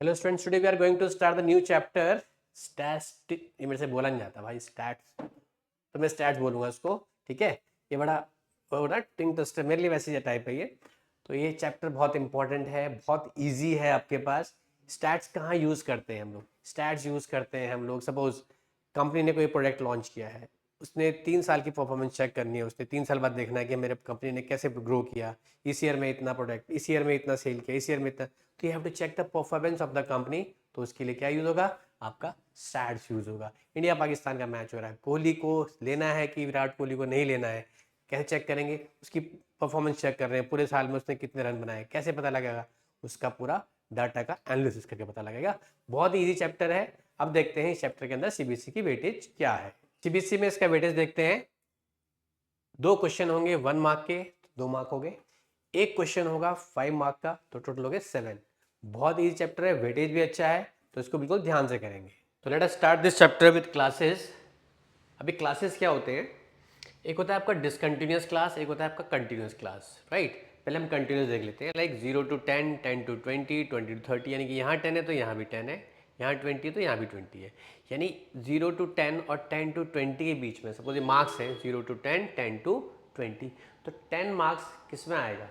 Hello students, today we are going to start the new chapter static. ये मेरे से बोला नहीं जाता भाई, स्टैट्स तो मैं स्टैट्स बोलूँगा इसको। ठीक है, ये बड़ा वो ना टिंग टस्टर मेरे लिए वैसे टाइप है ये। तो ये चैप्टर बहुत इंपॉर्टेंट है, बहुत इजी है आपके पास। स्टैट्स कहाँ यूज़ करते हैं हम लोग? स्टैट्स यूज़ करते हैं हम लोग, सपोज कंपनी ने कोई प्रोडक्ट लॉन्च किया है, उसने 3 साल की परफॉर्मेंस चेक करनी है। उसने 3 साल बाद देखना है कि मेरे कंपनी ने कैसे ग्रो किया, इस ईयर में इतना प्रोडक्ट, इस ईयर में इतना सेल किया, इस ईयर में इतना। तो you have to check the performance of the company. तो उसके लिए क्या यूज होगा? आपका स्टैट्स यूज होगा। इंडिया पाकिस्तान का मैच हो रहा है, कोहली को लेना है कि विराट कोहली को नहीं लेना है, कैसे चेक करेंगे? उसकी परफॉर्मेंस चेक कर रहे हैं, पूरे साल में उसने कितने रन बनाए, कैसे पता लगेगा? उसका पूरा डाटा का एनालिसिस करके पता लगेगा। बहुत ही ईजी चैप्टर है। अब देखते हैं इस चैप्टर के अंदर सीबीएसई की वेटेज क्या है। सीबीएसई में इसका वेटेज देखते हैं। 2 क्वेश्चन होंगे 1 मार्क के, 2 मार्क हो गए। एक क्वेश्चन होगा 5 मार्क का, तो टोटल हो गए 7। बहुत इजी चैप्टर है, वेटेज भी अच्छा है, तो इसको बिल्कुल ध्यान से करेंगे। तो let us start this chapter with classes. अभी क्लासेस क्या होते हैं? एक होता है आपका डिसकंटिन्यूस क्लास, एक होता है आपका कंटिन्यूस क्लास, राइट? पहले हम कंटिन्यूस देख लेते हैं, लाइक 0 to 10, 10 to 20, 20 to 30, यानी कि यहाँ 10 है तो यहाँ भी 10 है, यहाँ 20 तो यहाँ भी 20 है। यानी 0 to 10 और 10 to 20 के बीच में सपोज ये मार्क्स हैं 0 to 10, 10 to 20, तो 10 मार्क्स किस में आएगा?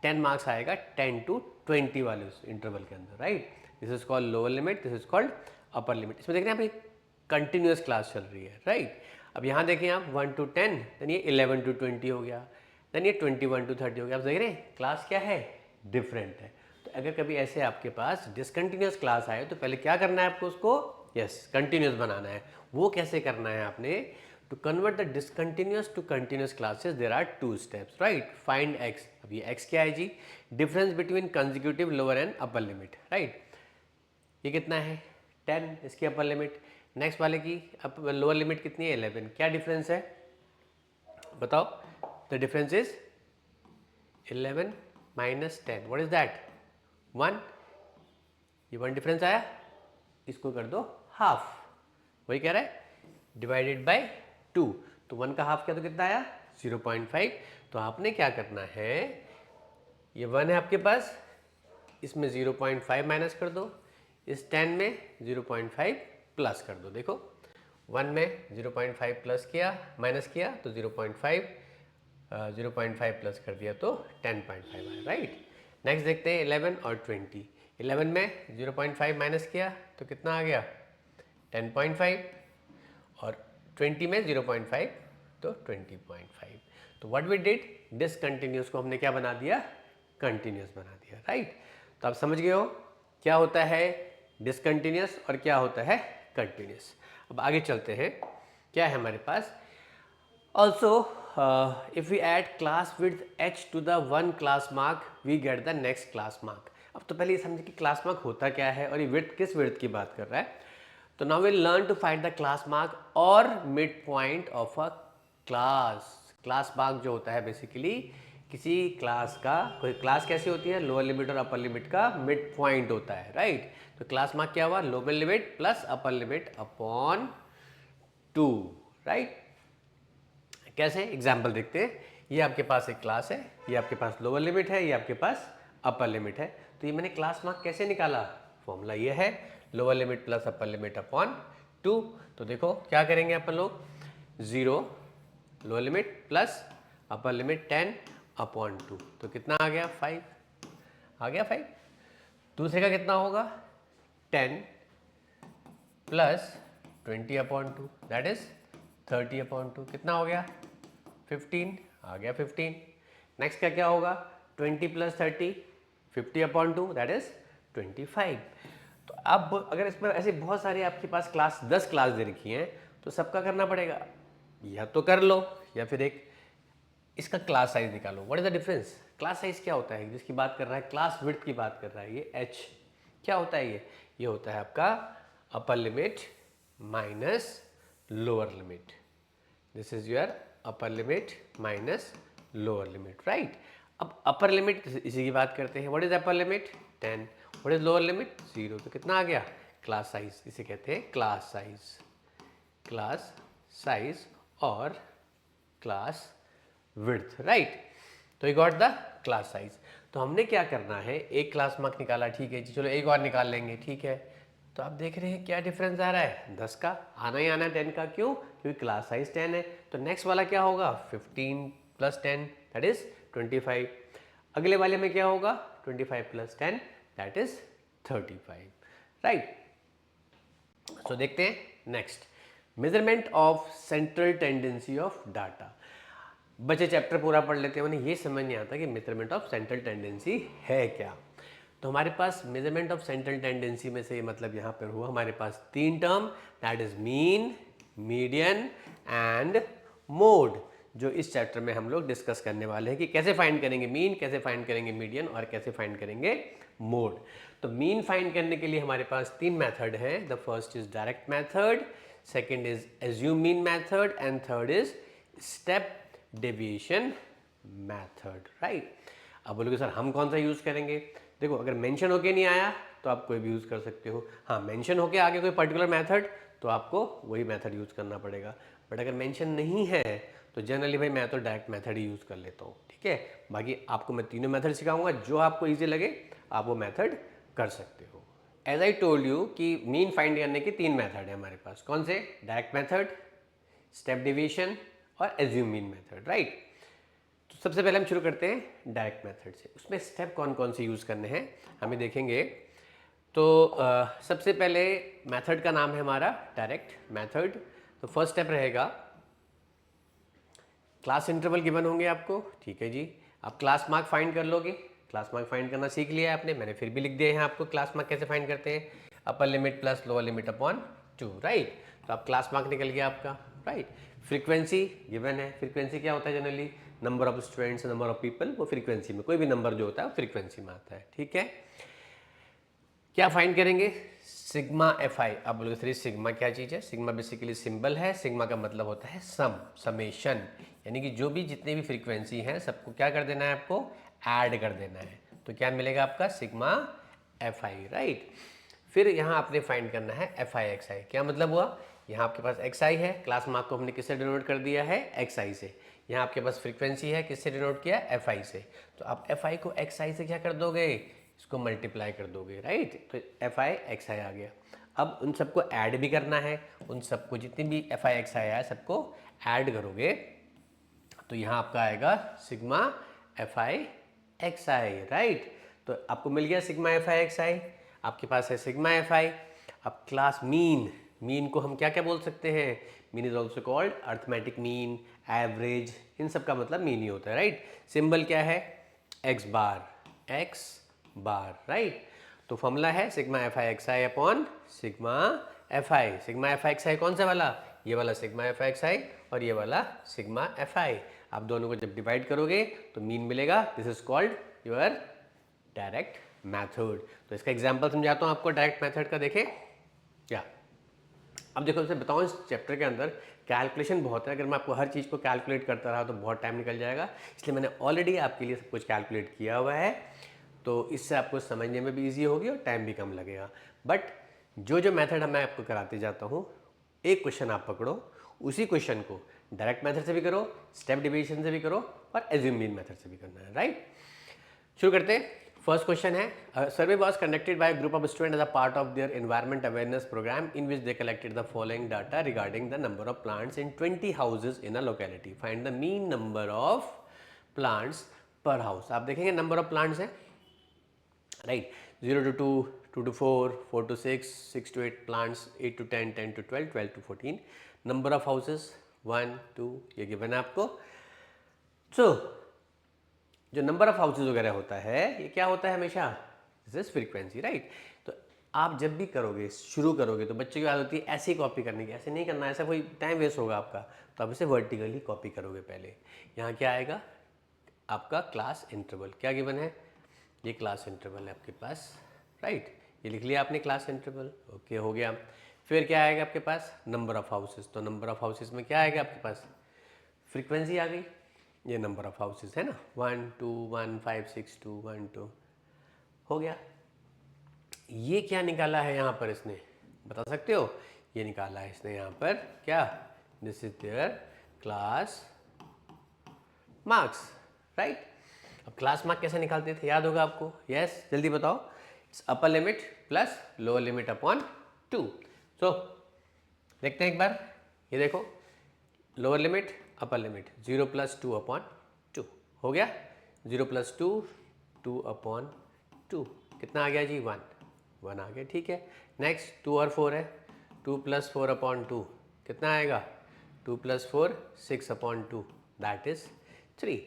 10 मार्क्स आएगा 10 to 20 वाले उस इंटरवल के अंदर, right? This is called lower limit, this is called upper limit. इसमें देख रहे हैं आप, कंटिन्यूस क्लास चल रही है, राइट? अब यहाँ देखें आप 1 to 10, देन ये 11 to 20 हो गया, देन ये 21 to 30 हो गया। आप देख रहे हैं क्लास क्या है? डिफरेंट है। तो अगर कभी ऐसे आपके पास डिसकंटिन्यूस क्लास आए तो पहले क्या करना है आपको? उसको यस कंटिन्यूस बनाना है। वो कैसे करना है आपने? To convert the discontinuous to continuous classes there are 2 steps, right? Find X. अब ये एक्स क्या है जी? Difference between consecutive lower and upper limit, right? ये कितना है? 10, इसकी अपर लिमिट। नेक्स्ट वाले की लोअर लिमिट कितनी है? 11। क्या डिफरेंस है बताओ? The difference is 11 minus 10। What is that? 1। ये 1 डिफरेंस आया, इसको कर दो हाफ। वही कह रहा है, डिवाइडेड बाय 2। तो 1 का हाफ किया तो कितना आया? 0.5। तो आपने क्या करना है, ये 1 है आपके पास, इसमें 0.5 माइनस कर दो, इस 10 में 0.5 प्लस कर दो। देखो 1 में 0.5 प्लस किया, माइनस किया तो 0.5, 0.5 प्लस कर दिया तो 10.5 आया, राइट? नेक्स्ट देखते हैं 11 और 20। 11 में 0.5 माइनस किया तो कितना आ गया? 10.5, और 20 में 0.5 तो 20.5। तो व्हाट वी डिड, डिसकंटिन्यूस को हमने क्या बना दिया? कंटिन्यूस बना दिया, राइट? तो आप समझ गए हो क्या होता है डिसकंटिन्यूस और क्या होता है कंटिन्यूस। अब आगे चलते हैं, क्या है हमारे पास? Also, if we add class width h to the one class mark, we get the next class mark. अब तो पहले ये समझे कि क्लास मार्क होता क्या है और ये विड्थ किस विड्थ की बात कर रहा है। तो now will learn to find the class mark और mid point of a class. Class mark जो होता है बेसिकली किसी क्लास का, कोई क्लास कैसी होती है? लोअर लिमिट और अपर लिमिट का मिड पॉइंट होता है, राइट? तो क्लास मार्क क्या हुआ? Lower limit plus upper limit upon 2, right? कैसे? एग्जाम्पल देखते हैं। ये आपके पास एक क्लास है, ये आपके पास लोअर लिमिट है, ये आपके पास अपर लिमिट है। तो ये मैंने क्लास मार्क कैसे निकाला? फॉर्मूला ये है, lower limit plus upper limit upon 2। तो देखो क्या करेंगे अपन लोग, 0 lower limit plus upper limit 10 upon 2, तो कितना आ गया? 5 आ गया। 5 दूसरे का कितना होगा? 10 plus 20 upon 2, that is 30 upon 2, कितना हो गया? 15 आ गया। 15 नेक्स्ट का क्या होगा? 20 प्लस 30, 50 अपॉन 2, दैट इज 25। तो अब अगर इसमें ऐसे बहुत सारे आपके पास क्लास 10 क्लास दे रखी हैं तो सबका करना पड़ेगा, या तो कर लो या फिर एक इसका क्लास साइज निकालो। What is the difference? Class size क्या होता है जिसकी बात कर रहा है? क्लास विड्थ की बात कर रहा है ये एच। क्या होता है ये होता है आपका अपर limit minus lower limit. This is your upper limit minus lower limit, right? अब अपर लिमिट इसी की बात करते हैं। What is upper limit? 10। What is lower limit? 0। तो कितना आ गया? क्लास साइज, इसे कहते हैं क्लास साइज। क्लास साइज और क्लास विड्थ, राइट? तो you got the class size. तो हमने क्या करना है, एक क्लास मार्क निकाला, ठीक है जी, चलो एक और निकाल लेंगे, ठीक है। तो आप देख रहे हैं क्या डिफरेंस आ रहा है, 10 का आना ही आना है, 10 का, क्यों, क्योंकि क्लास साइज 10 है। तो नेक्स्ट वाला क्या होगा, 15 प्लस 10 दैट इज 25। अगले वाले में क्या होगा, 25 प्लस 10 दैट इज 35, राइट। सो देखते हैं next, measurement of central tendency of data. बचे चैप्टर पूरा पढ़ लेते हैं, उन्हें ये समझ नहीं आता कि मेजरमेंट ऑफ सेंट्रल टेंडेंसी है क्या। तो हमारे पास मेजरमेंट ऑफ सेंट्रल टेंडेंसी में से मतलब यहाँ पर हुआ हमारे पास 3 term, that is mean, median and mode, जो इस चैप्टर में हम लोग डिस्कस करने वाले हैं कि कैसे फाइंड करेंगे मीन, कैसे फाइंड करेंगे मीडियन और कैसे फाइंड करेंगे मोड। तो मीन फाइंड करने के लिए हमारे पास 3 मेथड हैं। The first is direct method, second is assume mean method and third is step deviation method, right. अब बोलोगे सर हम कौन सा यूज करेंगे, देखो अगर मेंशन होके नहीं आया तो आप कोई भी यूज कर सकते हो, हाँ मेंशन होके आगे कोई पर्टिकुलर मेथड तो आपको वही मेथड यूज करना पड़ेगा। बट अगर मेंशन नहीं है तो जनरली भाई मैं तो डायरेक्ट मेथड ही यूज कर लेता हूँ, ठीक है। बाकी आपको मैं तीनों मेथड सिखाऊंगा, जो आपको इजी लगे आप वो मेथड कर सकते हो। एज आई टोल्ड यू कि मीन फाइंड करने के 3 मेथड है हमारे पास, कौन से, डायरेक्ट मेथड, स्टेप डिवीजन और एज्यूम मीन मेथड, राइट। तो सबसे पहले हम शुरू करते हैं डायरेक्ट मेथड से। उसमें स्टेप कौन कौन से यूज करने हैं हमें देखेंगे। तो सबसे पहले मेथड का नाम है हमारा डायरेक्ट मेथड। तो फर्स्ट स्टेप रहेगा, क्लास इंटरवल गिवन होंगे आपको, ठीक है जी। आप क्लास मार्क फाइंड कर लोगे, क्लास मार्क फाइंड करना सीख लिया है आपने, मैंने फिर भी लिख दिया है आपको क्लास मार्क कैसे फाइंड करते हैं, अपर limit plus lower limit upon 2, right. तो आप क्लास मार्क निकल गया आपका, राइट। फ्रीक्वेंसी गिवन है, फ्रीक्वेंसी क्या होता है generally, number of students, number of people, वो फ्रीक्वेंसी में कोई भी नंबर जो होता है वो फ्रीक्वेंसी में आता है, ठीक है। क्या फाइंड करेंगे, सिग्मा एफ आई। आप बोलोगे सर सिग्मा क्या चीज़ है, सिग्मा बेसिकली सिंबल है, सिग्मा का मतलब होता है सम, समेशन, यानी कि जो भी जितने भी फ्रीक्वेंसी हैं सबको क्या कर देना है, आपको ऐड कर देना है। तो क्या मिलेगा आपका सिग्मा एफ आई, राइट। फिर यहाँ आपने फाइंड करना है एफ आई एक्स आई। क्या मतलब हुआ, यहाँ आपके पास एक्स आई है, क्लास मार्क को हमने किससे डिनोट कर दिया है, एक्स आई से। यहाँ आपके पास फ्रीक्वेंसी है, किससे डिनोट किया, एफ आई से। तो आप एफ आई को एक्स आई से क्या कर दोगे, इसको मल्टीप्लाई कर दोगे, राइट। तो एफ आई एक्स आई आ गया। अब उन सबको ऐड भी करना है, उन सबको जितनी भी एफ आई एक्स आई है सबको ऐड करोगे तो यहाँ आपका आएगा sigma F I X I, right. तो आपको मिल गया सिग्मा एफ आई एक्स आई, आपके पास है सिग्मा एफ आई। अब क्लास मीन, मीन को हम क्या क्या बोल सकते हैं, mean is also called arithmetic mean, average, इन सब का मतलब मीन ही होता है, राइट। सिंबल क्या है, X bar, X bar, right. तो फॉर्मूला है sigma F I X I upon sigma F I. Sigma F I X I कौन सा वाला, ये वाला sigma F I X I और ये वाला सिग्मा एफ आई। आप दोनों को जब डिवाइड करोगे तो मीन मिलेगा, this is called your direct method. तो इसका एग्जांपल समझाता हूँ आपको डायरेक्ट मेथड का, देखें क्या। अब देखो मैं बताऊँ इस चैप्टर के अंदर कैलकुलेशन बहुत है, अगर मैं आपको हर चीज़ को कैलकुलेट करता रहा तो बहुत टाइम निकल जाएगा, इसलिए मैंने ऑलरेडी आपके लिए सब कुछ कैलकुलेट किया हुआ है। तो इससे आपको समझने में भी ईजी होगी और टाइम भी कम लगेगा। बट जो जो मेथड मैं आपको कराते जाता हूँ, एक क्वेश्चन आप पकड़ो, उसी क्वेश्चन को डायरेक्ट मेथड से भी करो, स्टेप डिवीजन से भी करो और एज्यूम मीन मेथड से भी करना है, राइट। शुरू करते हैं। फर्स्ट क्वेश्चन है, survey was conducted by group of student as a part of their environment awareness programme in which they collected the following data regarding the number of plants in 20 houses in a locality, find the mean number of plants per house. आप देखेंगे number of plants है, right, 0 to 2, 2 to 4, 4 to 6, 6 to 8 plants, 8 to 10, 10 to 12, 12 to 14. Number of houses 1, 2, ये given है आपको। सो जो number of houses वगैरह होता है ये क्या होता है हमेशा, दिस इज फ्रीक्वेंसी, राइट। तो आप जब भी करोगे, शुरू करोगे तो बच्चे की बात होती है ऐसे ही कॉपी करने की, ऐसे नहीं करना, ऐसा कोई टाइम वेस्ट होगा आपका। तो आप इसे वर्टिकली कॉपी करोगे पहले। यहाँ क्या आएगा आपका क्लास इंटरवल, क्या गिवन है, ये क्लास इंटरवल है आपके पास, राइट। ये लिख लिया आपने क्लास इंटरवल, ओके हो गया। फिर क्या आएगा आपके पास, नंबर ऑफ हाउसेस। तो नंबर ऑफ हाउसेस में क्या आएगा आपके पास, फ्रीक्वेंसी आ गई, ये नंबर ऑफ हाउसेस है ना, 1 2 1 5 6 2 1 2 हो गया। ये क्या निकाला है यहाँ पर इसने, बता सकते हो, ये निकाला है इसने यहाँ पर क्या, this is their class marks, right. अब क्लास मार्क कैसे निकालते थे, याद होगा आपको? यस, जल्दी बताओ। It's upper limit plus lower limit upon 2। So देखते हैं एक बार, ये देखो, lower limit upper limit 0 plus 2 upon 2 हो गया। 0 प्लस 2 2 अपॉन 2 कितना आ गया जी? 1 आ गया, ठीक है। नेक्स्ट 2 और 4 है, 2 प्लस 4 अपॉन 2 कितना आएगा? 2 plus 4 6 upon 2 that is 3।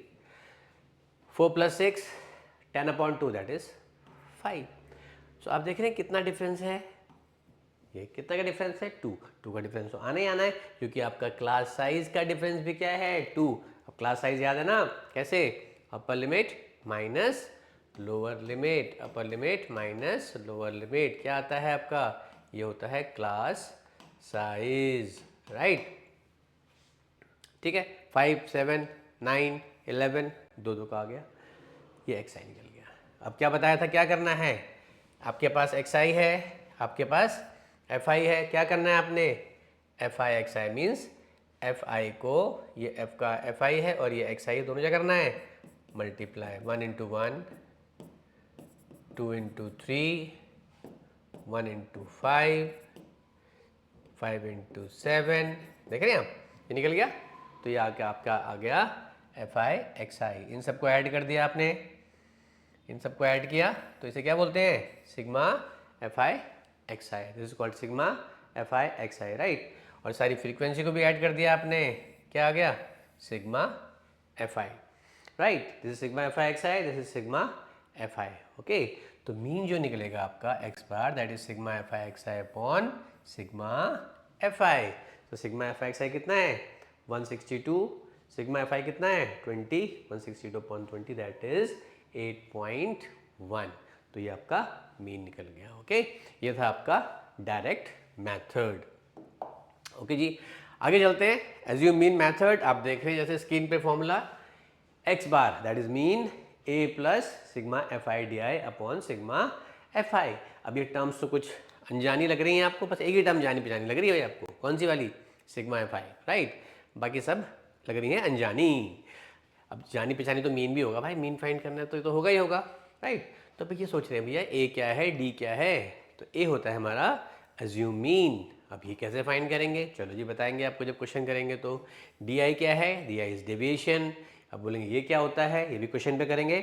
4 plus 6 10 upon 2 that is 5। सो आप देख रहे हैं कितना डिफरेंस है, ये कितना का डिफरेंस है? 2 का डिफरेंस तो आना ही आना है, क्योंकि आपका क्लास साइज का डिफरेंस भी क्या है? 2। अब क्लास साइज याद है ना, कैसे? अपर limit minus lower limit, upper limit minus lower limit, क्या आता है आपका? ये होता है क्लास साइज, राइट? ठीक है, 5 7 9 11 दो का आ गया, ये एक्स आई निकल गया। अब क्या बताया था क्या करना है? आपके पास एक्स आई है, आपके पास एफ आई है, क्या करना है आपने? F I X I means F I को, ये एफ का एफ आई है और ये एक्स आई, दोनों क्या करना है? Multiply, 1 into 1, 2 into 3, 1 into 5, 5 into 7, देख रहे हैं आप, ये निकल गया। तो ये आपका आ गया एफ आई एक्स आई। इन सबको ऐड कर दिया आपने, इन सबको ऐड किया तो इसे क्या बोलते हैं? Sigma F I X I. This is called sigma F I X I, right? और सारी फ्रीक्वेंसी को भी ऐड कर दिया आपने, क्या आ गया? Sigma F I, right? This is sigma F I X I, this is sigma F I, okay? तो मीन जो निकलेगा आपका x bar that is sigma F I X I upon sigma F I. तो sigma F I X आई कितना है? 162। Sigma F I कितना है? 20। 162 upon 20 that is 8.1। तो ये आपका मीन निकल गया, ओके? ये था आपका डायरेक्ट मेथड, ओके जी। आगे चलते हैं, एज्यूम मीन मेथड। आप देख रहे हैं जैसे स्क्रीन पे formula, x bar that is mean A plus sigma F I D I upon sigma F I. अब ये टर्म्स तो कुछ अनजानी लग रही हैं आपको, बस एक ही टर्म जानी पहचानी लग रही है आपको, कौन सी वाली? Sigma F I, right? बाकी सब लग रही हैं अनजानी। अब जानी पहचानी तो मीन भी होगा भाई, मीन फाइंड करना है तो ये तो होगा ही होगा, राइट? तो अब ये सोच रहे हैं भैया ए क्या है, डी क्या है? तो ए होता है हमारा एज्यूम मीन। अब ये कैसे फाइंड करेंगे? चलो जी बताएंगे आपको जब क्वेश्चन करेंगे। तो डी आई क्या है? D I is deviation. अब बोलेंगे ये क्या होता है, ये भी क्वेश्चन पे करेंगे।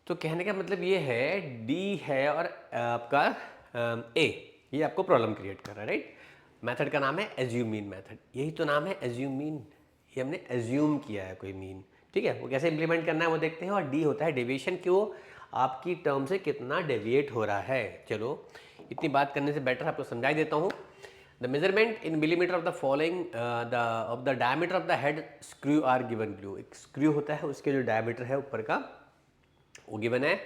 तो कहने का मतलब ये है डी है और आपका ए, ये आपको प्रॉब्लम क्रिएट कर रहा है, राइट? मेथड का नाम है एज्यूम मीन मेथड, यही तो नाम है एज्यूम मीन, ये हमने एज्यूम किया है कोई मीन, ठीक है? वो कैसे इंप्लीमेंट करना है वो देखते हैं। और डी होता है डेविएशन, क्यों? आपकी टर्म से कितना डेविएट हो रहा है। चलो इतनी बात करने से बेटर आपको समझा देता हूँ। The measurement in millimetre of the following of the diameter of the head screw are given below. एक स्क्रू होता है, उसके जो डायमीटर है ऊपर का वो गिवन है।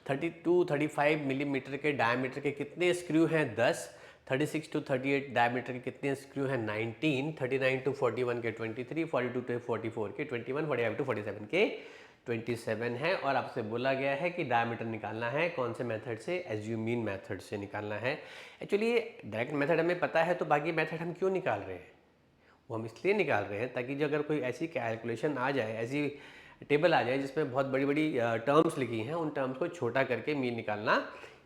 32-35 मिलीमीटर के डायमीटर के कितने स्क्रू हैं? 10। 36 to 38 डायमीटर के कितने स्क्रू हैं? 19। 39 to 41 के 23, 42 to 44 के 21, 45 to 47 के 27 है। और आपसे बोला गया है कि डायमीटर निकालना है कौन से मेथड से? एज्यूम मीन मेथड से निकालना है। एक्चुअली डायरेक्ट मेथड हमें पता है, तो बाकी मेथड हम क्यों निकाल रहे हैं? वो हम इसलिए निकाल रहे हैं ताकि जो अगर कोई ऐसी कैलकुलेशन आ जाए, ऐसी टेबल आ जाए जिसमें बहुत बड़ी बड़ी टर्म्स लिखी हैं, उन टर्म्स को छोटा करके मीन निकालना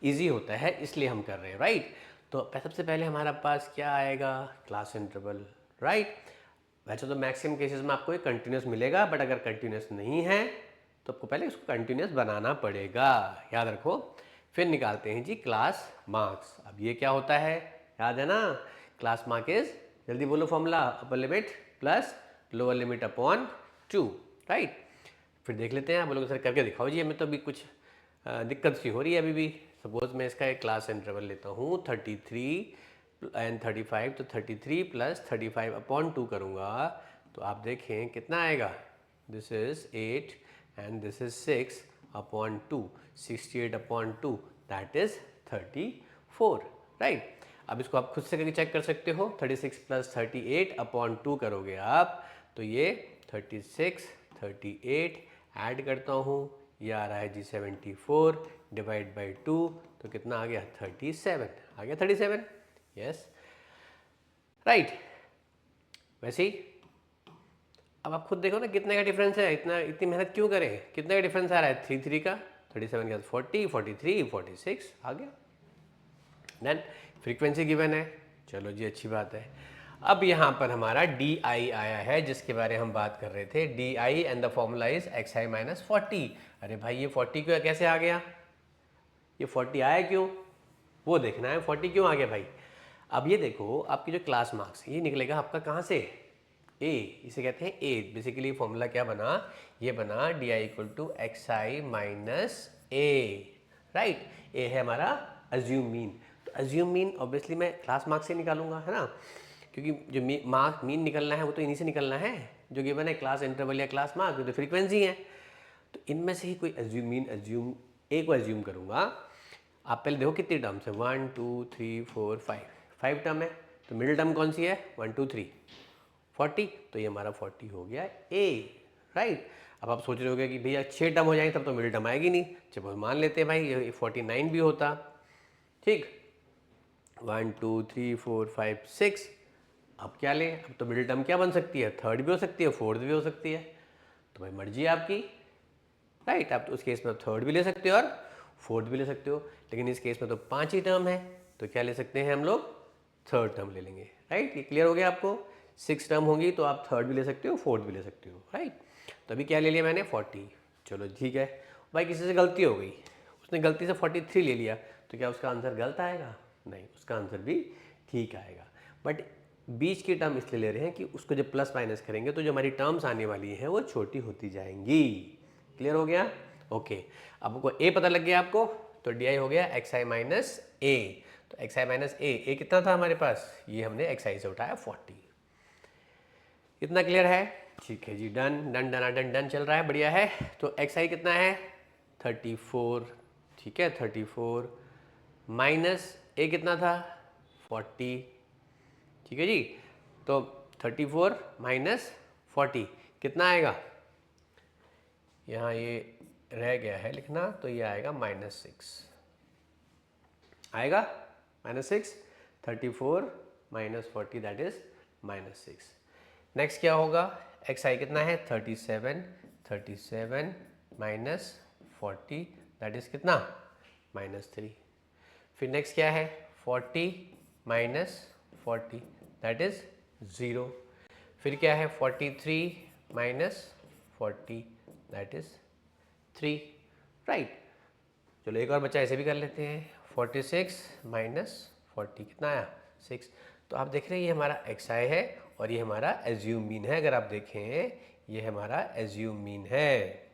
इजी होता है, इसलिए हम कर रहे हैं, राइट? तो सबसे पहले हमारा पास क्या आएगा? Class interval, right? वैसे तो मैक्सिमम केसेस में आपको एक कंटिन्यूस मिलेगा, बट अगर कंटिन्यूस नहीं है तो आपको पहले उसको कंटिन्यूस बनाना पड़ेगा, याद रखो। फिर निकालते हैं जी क्लास मार्क्स। अब ये क्या होता है, याद है ना? क्लास मार्क इज, जल्दी बोलो फॉर्मूला, अपर limit plus lower limit upon 2, right? फिर देख लेते हैं, आप बोलोगे सर करके दिखाओ जी, हमें तो अभी कुछ दिक्कत सी हो रही है अभी भी। सपोज मैं इसका एक क्लास इंटरवल लेता हूँ 33 एंड 35, तो 33 प्लस 35 अपॉन 2 करूँगा तो आप देखें कितना आएगा? This is 8 and this is 6 upon 2, 68 upon 2 that is 34, right? अब इसको आप खुद से करके चेक कर सकते हो। 36 प्लस 38 अपॉन 2 करोगे आप तो ये 36, 38 ऐड करता हूँ, ये आ रहा है जी 74 डिवाइड बाई 2, तो कितना आ गया? 37 आ गया, 37, यस, राइट? वैसे ही अब आप खुद देखो ना कितने का डिफरेंस है, इतनी मेहनत क्यों करें, कितने का डिफरेंस आ रहा है, 3 का 37 के साथ 40, 43, 46 आ गया। देन फ्रीक्वेंसी गिवन है, चलो जी अच्छी बात है। अब यहाँ पर हमारा डी आई आया है जिसके बारे में हम बात कर रहे थे, D I and the formula is x I minus 40। अरे भाई ये 40 क्यों कैसे आ गया, ये 40 आया क्यों, वो देखना है 40 क्यों आ गया भाई। अब ये देखो आपकी जो क्लास मार्क्स ये निकलेगा आपका कहाँ से, ए, इसे कहते हैं ए। बेसिकली फॉर्मूला क्या बना, ये बना D I equal to X I minus A, right. A है हमारा अज्यूम मीन, तो अज्यूम मीन ऑब्वियसली मैं क्लास मार्क्स से निकालूंगा, है ना, क्योंकि जो मीन निकलना है वो तो इन्हीं से निकलना है जो गिवन है, क्लास इंटरवल या क्लास मार्क जो फ्रीक्वेंसी है। तो इनमें से ही कोई अज्यूम मीन अज्यूम ए को अज्यूम करूँगा। आप पहले देखो कितनी टर्म्स है, 1 2 3 4 5 टर्म है, तो मिडिल टर्म कौन सी है, 1 2 3 40, तो ये हमारा 40 हो गया ए, राइट। अब आप सोच रहे होगे कि भैया 6 टर्म हो जाएंगे तब तो मिडिल टर्म आएगी नहीं, जब मान लेते हैं भाई ये 49 भी होता, ठीक, 1 2 3 4 5 6। अब क्या लें, अब तो मिडिल टर्म क्या बन सकती है, थर्ड भी हो सकती है, फोर्थ भी हो सकती है, तो भाई मर्जी है आपकी, राइट। आप तो उस केस में थर्ड भी ले सकते हो और फोर्थ भी ले सकते हो, लेकिन इस केस में तो 5 ही टर्म है, तो क्या ले सकते हैं हम लोग, थर्ड टर्म ले लेंगे, राइट। ये क्लियर हो गया आपको, 6 टर्म होंगी तो आप थर्ड भी ले सकते हो, फोर्थ भी ले सकते हो, राइट। तो अभी क्या ले लिया मैंने, 40, चलो ठीक है। भाई किसी से गलती हो गई, उसने गलती से 43 ले लिया, तो क्या उसका आंसर गलत आएगा, नहीं, उसका आंसर भी ठीक आएगा। बट बीच की टर्म इसलिए ले रहे हैं कि उसको जब प्लस माइनस करेंगे तो जो हमारी टर्म्स आने वाली हैं वो छोटी होती जाएंगी। क्लियर हो गया, ओके। अब आपको ए पता लग गया आपको, तो डी आई हो गया एक्स आई माइनस ए, तो एक्स आई माइनस ए कितना था हमारे पास, ये हमने एक्स आई से उठाया 40। इतना क्लियर है, ठीक है जी, done done done done done चल रहा है, बढ़िया है। तो एक्स आई कितना है 34, ठीक है 34 माइनस ए कितना था 40, ठीक है जी। तो 34 माइनस 40 कितना आएगा, यहाँ ये रह गया है लिखना, तो ये आएगा -6 आएगा, -6, 34 माइनस 40 दैट इज -6। नेक्स्ट क्या होगा, एक्स आई कितना है 37 माइनस 40 दैट इज कितना -3। फिर नेक्स्ट क्या है 40 माइनस 40 दैट इज 0। फिर क्या है 43 माइनस 40 दैट इज 3, राइट। चलो एक और बच्चा ऐसे भी कर लेते हैं, 46 माइनस 40 कितना आया 6। तो आप देख रहे हैं ये हमारा एक्स आई है और ये हमारा एज्यूम मीन है। अगर आप देखें ये हमारा एज्यूम मीन है,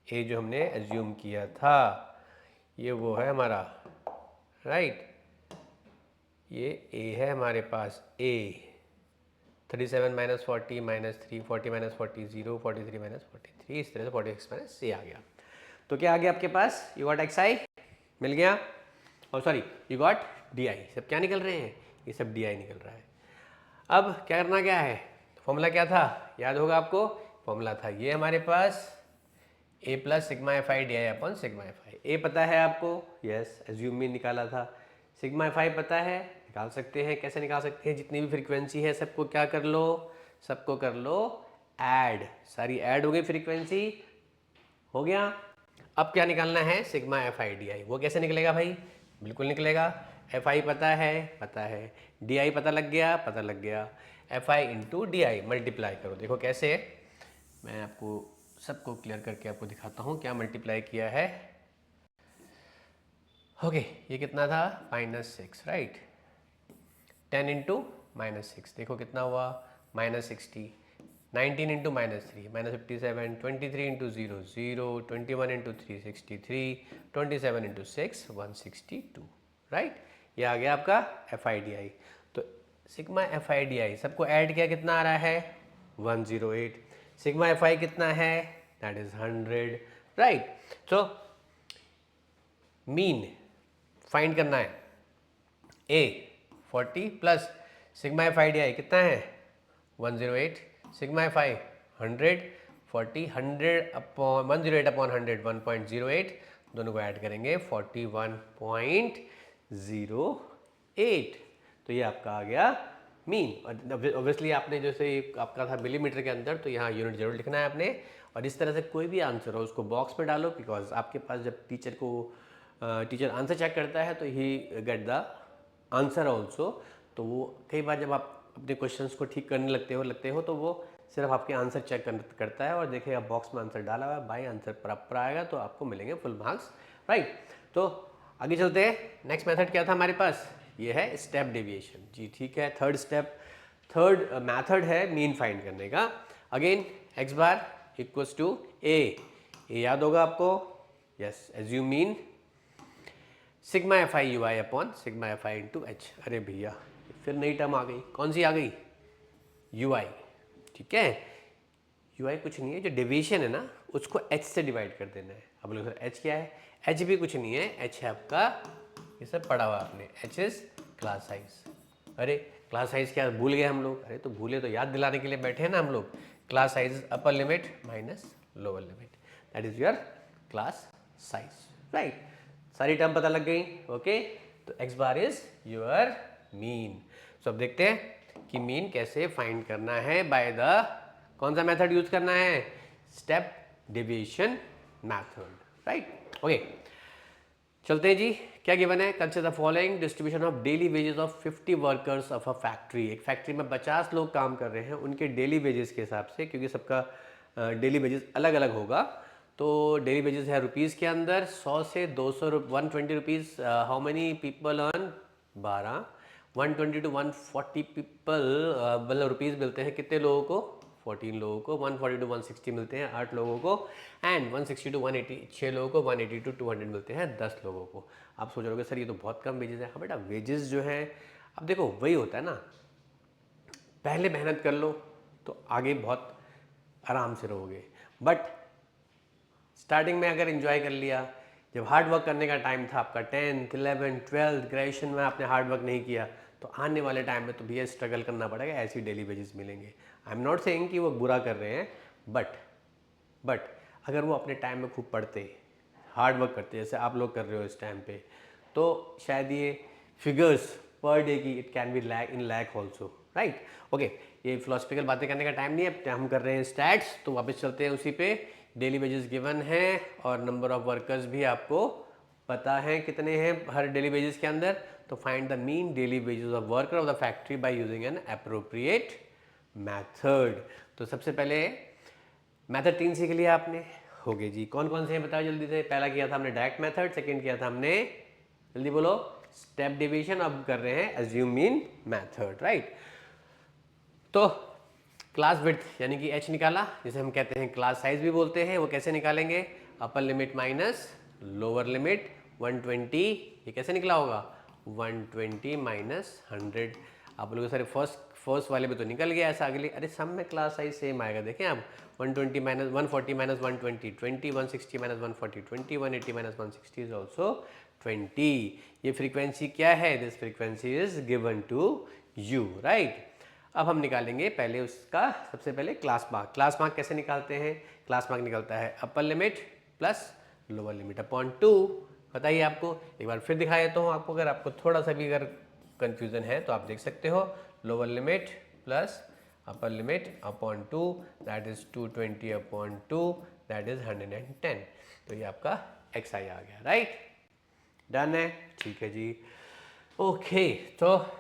ए जो हमने एज्यूम किया था ये वो है हमारा, राइट। ये ए है हमारे पास, ए 37 माइनस 40 माइनस 3, 40 माइनस 40 0, 43 माइनस 43, इस तरह से 46 माइनस ए आ गया। तो क्या आ गया आपके पास, यू गॉट एक्स आई मिल गया, और sorry you got D I. सब क्या निकल रहे हैं, ये सब डी आई निकल रहा है। अब क्या करना क्या है, फॉर्मूला क्या था याद होगा आपको, फॉर्मूला था ये हमारे पास A plus sigma F I D I upon sigma F I. A पता है आपको, यस एज्यूम मीन निकाला था। सिग्मा एफ आई पता है, निकाल सकते हैं, कैसे निकाल सकते हैं, जितनी भी फ्रीक्वेंसी है सबको क्या कर लो, सबको कर लो ऐड, सारी ऐड हो गई फ्रीक्वेंसी, हो गया। अब क्या निकालना है सिग्मा एफ आई डी आई, वो कैसे निकलेगा भाई, बिल्कुल निकलेगा। एफ आई पता है, डी आई पता लग गया, F I into D I multiply करो। देखो कैसे, मैं आपको सबको क्लियर करके आपको दिखाता हूँ क्या मल्टीप्लाई किया है। ओके ये कितना था -6, राइट। 10 इंटू -6 देखो कितना हुआ -60, 19 into -3 -57, 23 into 0 0, 21 into 3 63, 27 into 6 162, right. ये आ गया आपका एफ आई डी आई। तो सिग्मा एफ आई डी आई सबको ऐड किया कितना आ रहा है 108, सिग्मा एफ आई कितना है that is 100, right. So mean find करना है, ए 40 plus sigma F I D आई कितना है 108, sigma F I 100, 40 100 upon 108 upon 100 1.08, दोनों को ऐड करेंगे 41.08, तो ये आपका आ गया मीन। ऑब्वियसली आपने जैसे आपका था मिलीमीटर के अंदर, तो यहाँ यूनिट जरूर लिखना है आपने। और इस तरह से कोई भी आंसर हो उसको बॉक्स में डालो, बिकॉज आपके पास जब टीचर आंसर चेक करता है तो ही गेट द आंसर ऑल्सो। तो वो कई बार जब आप अपने क्वेश्चंस को ठीक करने लगते हो तो वो सिर्फ आपके आंसर चेक करता है और देखेगा बॉक्स में आंसर डाला हुआ है, बाई आंसर प्रॉपर आएगा तो आपको मिलेंगे फुल मार्क्स, राइट। तो आगे चलते हैं। नेक्स्ट मेथड क्या था हमारे पास, ये है स्टेप डेविएशन। जी ठीक है, थर्ड मेथड है मीन फाइंड करने का। Again X bar equals to A याद होगा आपको, yes, assume mean sigma F I you I upon sigma F I into H. अरे भैया फिर नई टर्म आ गई, कौन सी आ गई, यू आई, ठीक है। यू आई कुछ नहीं है, जो डेविएशन है ना उसको एच से डिवाइड कर देना है। अब लोग एच क्या है, एच भी कुछ नहीं है, एच है आपका, ये सब पढ़ा हुआ आपने, एच इज क्लास साइज। अरे क्लास साइज क्या भूल गए हम लोग, अरे तो भूले तो याद दिलाने के लिए बैठे हैं ना हम लोग। Class size upper limit minus lower limit, that is your class size, right. सारी टर्म पता लग गई, ओके। तो X bar is your mean. So अब देखते हैं कि मीन कैसे फाइंड करना है, बाय द कौन सा मेथड यूज करना है, step deviation method, right. Okay चलते हैं जी, क्या गिवन है, consider the following distribution of daily wages of 50 workers of a factory. एक फैक्ट्री में 50 लोग काम कर रहे हैं, उनके डेली वेजेस के हिसाब से, क्योंकि सबका डेली वेजेस अलग अलग होगा। तो डेली वेजेस है रुपीज़ के अंदर, 100 से 200 120 rupees. How many people earn, 12। 120 to 140 people मतलब रुपीज़ मिलते हैं कितने लोगों को, 14 लोगों को। 140 टू 160 मिलते हैं 8 लोगों को। एंड 160 टू 180 6 लोगों को। 180 टू 200 मिलते हैं 10 लोगों को। आप सोच रहे होगे सर ये तो बहुत कम वेजेस है। हाँ बेटा, वेजेस जो है, अब देखो वही होता है ना, पहले मेहनत कर लो तो आगे बहुत आराम से रहोगे। बट स्टार्टिंग में अगर एंजॉय कर लिया, जब हार्ड वर्क करने का टाइम था आपका 10th 11th 12th ग्रेजुएशन में आपने हार्ड वर्क नहीं किया, तो आने वाले टाइम में तो भैया स्ट्रगल करना पड़ेगा, ऐसी डेली वेजेस मिलेंगे। आई एम नॉट सेइंग कि वो बुरा कर रहे हैं, बट अगर वो अपने टाइम में खूब पढ़ते, हार्ड वर्क करते जैसे आप लोग कर रहे हो इस टाइम पे, तो शायद ये फिगर्स पर डे की it can be lakh in lakh also, right. Okay, ये फिलोसफिकल बातें करने का टाइम नहीं है, हम कर रहे हैं स्टैट्स। तो वापस चलते हैं उसी पे। डेली वेजेस गिवन है और नंबर ऑफ वर्कर्स भी आपको पता है कितने हैं हर डेली वेजेस के अंदर। तो find the mean daily wages of worker of the factory by using N appropriate method. तो सबसे पहले मेथड 3 सीख लिया आपने, हो गए जी। कौन कौन से हैं बताओ जल्दी से। पहला किया था हमने डायरेक्ट मेथड, सेकंड किया था हमने, जल्दी बोलो, स्टेप डिवीजन। अब कर रहे हैं एज्यूम मीन मेथड, राइट। तो क्लास विड्थ यानी कि एच निकाला, जिसे हम कहते हैं क्लास साइज भी बोलते हैं, वो कैसे निकालेंगे, अपर लिमिट माइनस लोअर लिमिट 120। ये कैसे निकला होगा, 120 माइनस 100। आप लोगों सारे फर्स्ट वाले में तो निकल गया ऐसा, अगले अरे सब में क्लास साइज सेम आएगा। देखें आप, 120 minus 140 minus 120 20, 160 minus 140 20, 180 minus 160 is also 20। ये फ्रीक्वेंसी क्या है, this frequency is given to you, right. अब हम निकालेंगे पहले उसका, सबसे पहले क्लास मार्क। क्लास मार्क कैसे निकालते हैं, क्लास मार्क निकलता है अपर limit plus lower limit upon 2। बताइए आपको, एक बार फिर दिखा देता हूँ आपको, अगर आपको थोड़ा सा भी अगर कंफ्यूजन है तो आप देख सकते हो। Lower limit plus upper limit upon 2, that is 220 upon 2, that is 110। तो ये आपका एक्स आई आ गया, राइट। डन है, ठीक है जी। ओके, तो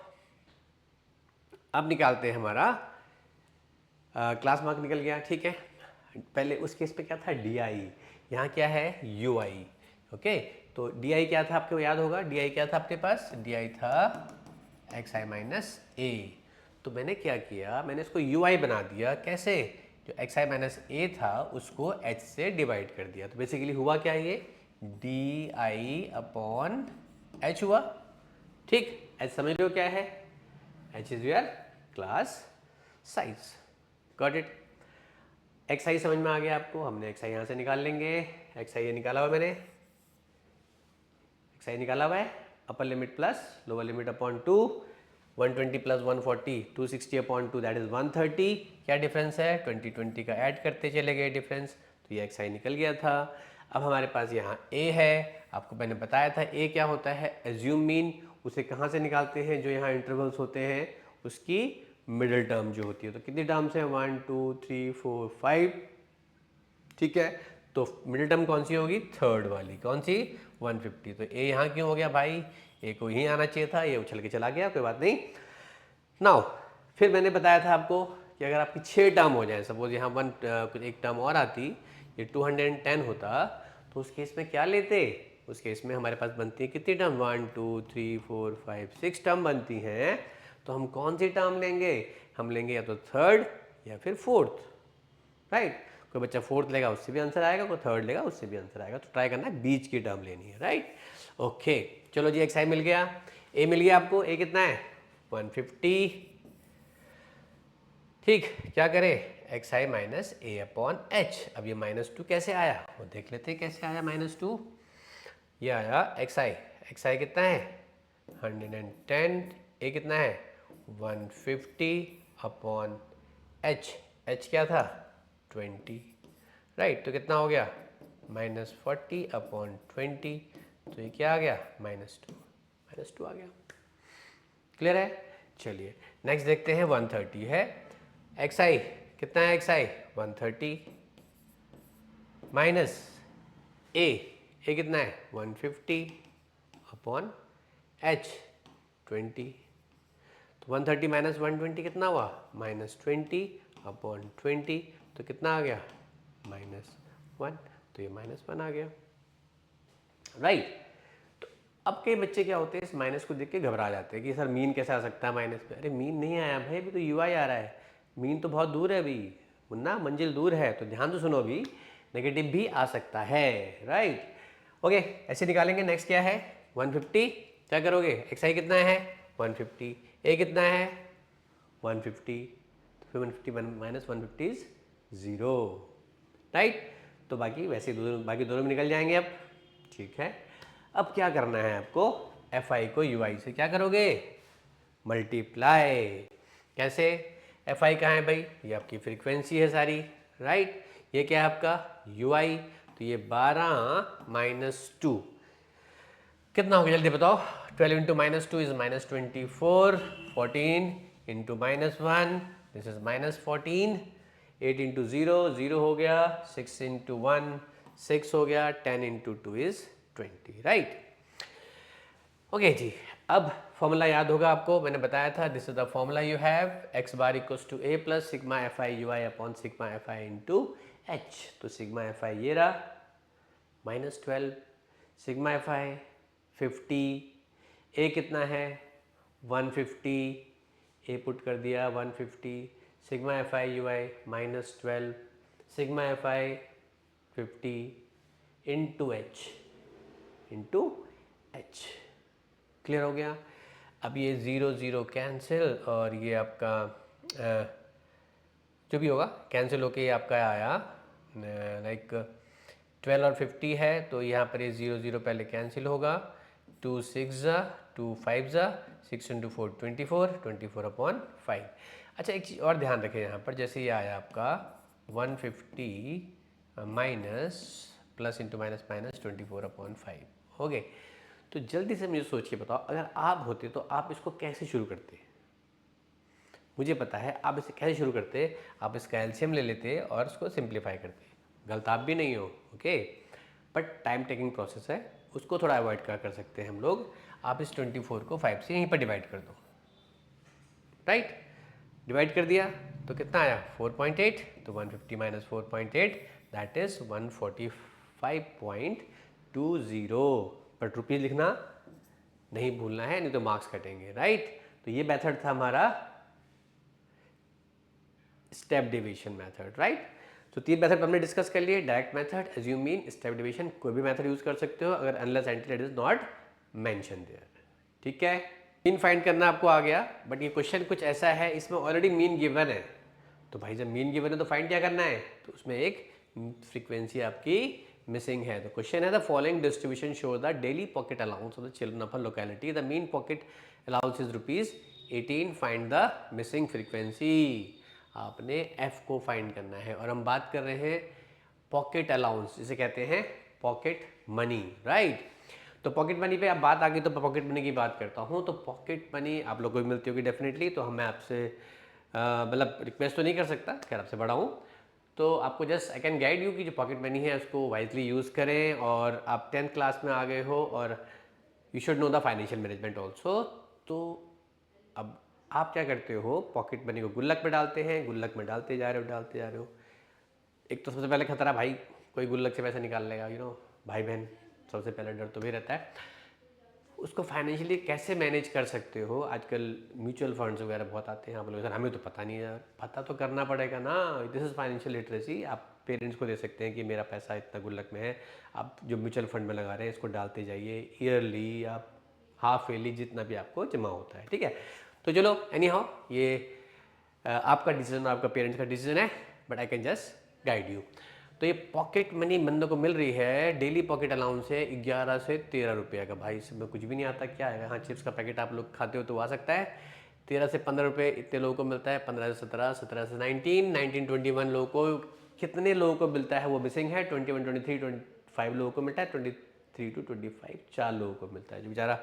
अब निकालते हैं हमारा क्लास मार्क निकल गया, ठीक है। पहले उस केस पे क्या था, डी आई, यहाँ क्या है यू आई, ओके। तो डी आई क्या था आपको याद होगा, डी आई क्या था आपके पास, डी आई था एक्स आई माइनस ए। तो मैंने क्या किया, मैंने इसको यू आई बना दिया, कैसे, जो एक्स आई माइनस ए था उसको एच से डिवाइड कर दिया। तो बेसिकली हुआ क्या, ये डी आई अपॉन एच हुआ, ठीक। एच समझ लो क्या है, H is your class size, got it। XI समझ में आ गया आपको, हमने XI यहाँ से निकाल लेंगे। XI ये निकाला हुआ मैंने, XI निकाला हुआ है, अपर limit plus lower limit upon 2, 120 plus 140 260 upon 2, that is 130। क्या डिफरेंस है, 20 का ऐड करते चले गए डिफरेंस, तो ये XI निकल गया था। अब हमारे पास यहाँ A है, आपको मैंने बताया था A क्या होता है, एज्यूम मीन। उसे कहाँ से निकालते हैं, जो यहाँ इंटरवल्स होते हैं उसकी मिडिल टर्म जो होती है। तो कितनी टर्म्स है 1 2 3 4 5, ठीक है। तो मिडिल टर्म कौन सी होगी, थर्ड वाली, कौन सी 150। तो ए यहाँ क्यों हो गया भाई, ए को यहीं आना चाहिए था, ये उछल के चला गया, कोई बात नहीं। नाउ फिर मैंने बताया था आपको कि अगर आपकी 6 टर्म हो जाए, सपोज यहाँ कुछ एक टर्म और आती, ये 210 होता, तो उस केस में क्या लेते, उस केस में हमारे पास बनती है कितनी टर्म 1 2 3 4 5 6 टर्म बनती हैं। तो हम कौन सी टर्म लेंगे, हम लेंगे या तो थर्ड या फिर फोर्थ, राइट। कोई बच्चा फोर्थ लेगा उससे भी आंसर आएगा, कोई थर्ड लेगा उससे भी आंसर आएगा। तो ट्राई करना है बीच की टर्म लेनी है, राइट। ओके चलो जी, एक्स आई मिल गया, ए मिल गया आपको, ए कितना है 150, ठीक। क्या करें, x I minus A upon H. अब ये -2 कैसे आया वो देख लेते हैं, कैसे आया -2। ये आया एक्स आई कितना है 110, ए कितना है 150 अपॉन एच, एच क्या था 20, राइट। तो कितना हो गया -40 अपॉन 20, तो ये क्या आ गया -2 आ गया। क्लियर है। चलिए नेक्स्ट देखते हैं, 130 है, एक्स आई कितना है, एक्स आई 130 माइनस ए कितना है 150 अपॉन एच 20। तो 130 माइनस 120 कितना हुआ -20 अपॉन 20, तो कितना आ गया -1, तो ये -1 आ गया, राइट। तो अब कई बच्चे क्या होते हैं, इस माइनस को देख के घबरा जाते हैं कि सर मीन कैसे आ सकता है माइनस पे। अरे मीन नहीं आया भाई, अभी तो यूआई आ रहा है, मीन तो बहुत दूर है अभी, मुन्ना मंजिल दूर है। तो ध्यान से सुनो, अभी नेगेटिव भी आ सकता है, राइट। ओके ऐसे निकालेंगे। नेक्स्ट क्या है 150, क्या करोगे, एक्स आई कितना है 150, ए कितना है 150, तो फिर 150 माइनस 150 इज 0, राइट। तो बाकी वैसे बाकी दोनों में निकल जाएंगे अब, ठीक है। अब क्या करना है आपको, एफ आई को यू आई से क्या करोगे, मल्टीप्लाई। कैसे, एफ आई कहाँ है भाई, ये आपकी फ्रीक्वेंसी है सारी, राइट। ये क्या है आपका यू आई, तो ये 12 माइनस 2 कितना हो गया जल्दी बताओ, 12 into -2 is -24, 14 into -1 this is -14, 8 into 0 हो गया, 6 इंटू 1 6 हो गया, 10 इंटू 2 इज 20, राइट। ओके जी, अब फॉर्मूला याद होगा आपको, मैंने बताया था, this is the formula you have, x bar equals to A plus sigma F I you I upon sigma F I into h. तो सिग्मा एफ आई ये रहा -12, सिग्मा एफ आई 50, ए कितना है 150, ए पुट कर दिया 150, sigma F I you I -12, sigma F I 50 into H clear हो गया। अब ये 0 0 कैंसिल, और ये आपका जो भी होगा कैंसिल होके ये आपका आया लाइक 12 और 50 है, तो यहाँ पर ये 0 0 पहले कैंसिल होगा, 2 6 2 5 6 इंटू 4 24 अपॉन 5। अच्छा एक चीज़ और ध्यान रखें यहाँ पर, जैसे ये आया आपका 150 minus plus into minus minus 24 upon 5 हो गए। तो जल्दी से मुझे सोच के बताओ, अगर आप होते तो आप इसको कैसे शुरू करते, मुझे पता है आप इसे कैसे शुरू करते, आप इसका एलसीएम ले लेते और उसको सिंप्लीफाई करते। गलत आप भी नहीं हो, okay, but time taking process है, उसको थोड़ा अवॉइड कर सकते हैं हम लोग। आप इस 24 को 5 से यहीं पर डिवाइड कर दो, राइट। डिवाइड कर दिया तो कितना आया 4.8, तो 150 minus 4.8 that is 145.20, but rupees लिखना नहीं भूलना है, नहीं तो मार्क्स कटेंगे, राइट। तो ये मेथड था हमारा स्टेप डिवीजन मेथड, राइट। तो 3 मेथड हमने डिस्कस कर लिए, direct method, assume mean, step division. कोई भी मेथड यूज कर सकते हो अगर unless entity is not mention there, ठीक है। मीन फाइंड करना आपको आ गया, बट ये क्वेश्चन कुछ ऐसा है, इसमें ऑलरेडी मीन गिवन है, तो भाई जब मीन गिवन है तो फाइंड क्या करना है, तो उसमें एक फ्रीक्वेंसी आपकी मिसिंग है। तो क्वेश्चन है the following distribution show the daily pocket allowance of the children of a locality, the mean pocket allowance is ₹18, find the missing frequency. आपने एफ को फाइंड करना है, और हम बात कर रहे हैं पॉकेट अलाउंस, जिसे कहते हैं पॉकेट मनी, राइट। तो पॉकेट मनी पे अब बात आ गई, तो पॉकेट मनी की बात करता हूँ। तो पॉकेट मनी आप लोगों को भी मिलती होगी डेफिनेटली, तो मैं आपसे मतलब रिक्वेस्ट तो नहीं कर सकता, खैर आपसे बड़ा हूँ, तो आपको just I can guide you कि जो पॉकेट मनी है उसको वाइजली यूज़ करें। और आप 10th क्लास में आ गए हो और you should know the financial management also. तो अब आप क्या करते हो, पॉकेट मनी को गुल्लक में डालते हैं, गुल्लक में डालते जा रहे हो, डालते जा रहे हो। एक तो सबसे पहले खतरा भाई, कोई गुल्लक से पैसा निकाल लेगा, भाई बहन, सबसे पहले डर तो भी रहता है। उसको फाइनेंशियली कैसे मैनेज कर सकते हो, आजकल म्यूचुअल फंड्स वगैरह बहुत आते हैं। आप लोग सर हमें तो पता नहीं है यार, पता तो करना पड़ेगा ना, दिस इज़ फाइनेंशियल लिटरेसी। आप पेरेंट्स को दे सकते हैं कि मेरा पैसा इतना गुल्लक में है, आप जो म्यूचुअल फंड में लगा रहे हैं इसको डालते जाइए, ईयरली आप हाफ ईयरली जितना भी आपको जमा होता है, ठीक है। तो चलो एनी हाउ, ये आपका डिसीजन, आपका पेरेंट्स का डिसीजन है, but I can just guide you. तो ये पॉकेट मनी बंदों को मिल रही है, डेली पॉकेट अलाउंस है 11 से 13 रुपये का। भाई इसमें कुछ भी नहीं आता, क्या है, हाँ चिप्स का पैकेट आप लोग खाते हो तो आ सकता है। 13 से 15 रुपये इतने लोगों को मिलता है, 15 से 17, 17 से 19, 19, 21 लोगों को, कितने लोगों को मिलता है वो मिसिंग है। 21, 23, 25 लोगों को मिलता है, 23 to 25 4 लोगों को मिलता है। जो बेचारा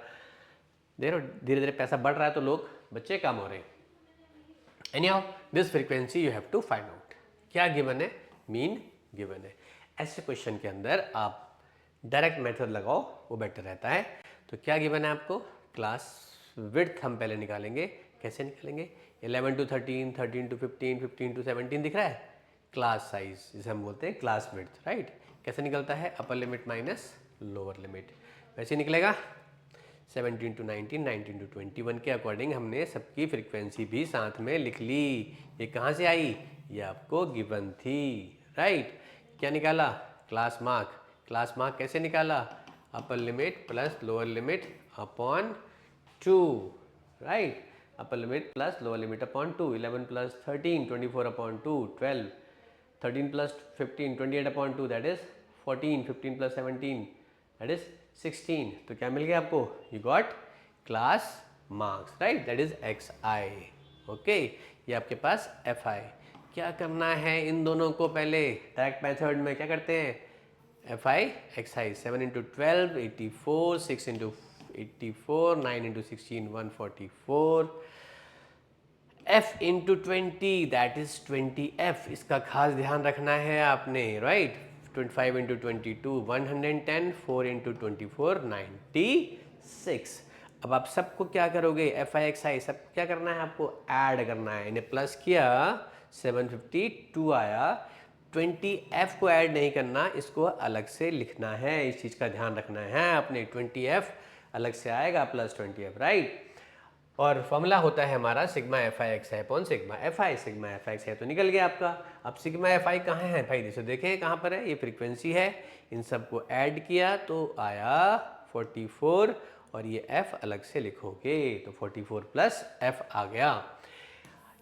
देखो धीरे धीरे पैसा बढ़ रहा है तो लोग बच्चे काम हो रहे हैं। Anyhow this frequency you have to find out. क्या गिवन है, मीन गिवन है। ऐसे क्वेश्चन के अंदर आप डायरेक्ट मेथड लगाओ, वो बेटर रहता है। तो क्या गिवन है आपको, क्लास विड्थ हम पहले निकालेंगे। कैसे निकालेंगे, 11 to 13, 13 to 15, 15 to 17 दिख रहा है, क्लास साइज जिसे हम बोलते हैं क्लास विड्थ, राइट। कैसे निकलता है, अपर लिमिट माइनस लोअर लिमिट, वैसे निकलेगा। 17 to 19, 19 to 21 के अकॉर्डिंग हमने सबकी फ्रीक्वेंसी भी साथ में लिख ली। ये कहाँ से आई, ये आपको गिवन थी, राइट। क्या निकाला, क्लास मार्क। क्लास मार्क कैसे निकाला, अपर limit plus lower limit upon 2, right. Upper limit plus lower limit upon 2, 11 plus 13, 24 upon 2, 12, 13 plus 15, 28 upon 2, that is 14, 15 plus 17, that is 16। तो क्या मिल गया आपको, you got class marks, right, that is x I. Okay, ये आपके पास F I. क्या करना है इन दोनों को, पहले डायरेक्ट मेथड में क्या करते हैं, F I X I, 7 into 12 84, 6 into 84, 9 into 16 144, f into 20 that is 20f। इसका खास ध्यान रखना है आपने, राइट। 25 into 22 110, 4 into 24 96। अब आप सबको क्या करोगे, एफ आई एक्स आई सब क्या करना है, आपको ऐड करना है। इन्हें प्लस किया 752 आया, 20f को ऐड नहीं करना, इसको अलग से लिखना है, इस चीज़ का ध्यान रखना है अपने। 20f अलग से आएगा प्लस 20f, राइट। और फॉर्मूला होता है हमारा सिग्मा एफ आई एक्स है upon sigma F I. Sigma F I x है तो निकल गया आपका। अब सिग्मा एफ आई कहाँ है भाई, जैसे देखें कहाँ पर है, ये फ्रीक्वेंसी है, इन सबको ऐड किया तो आया 44, और ये f अलग से लिखोगे तो 44 प्लस f आ गया।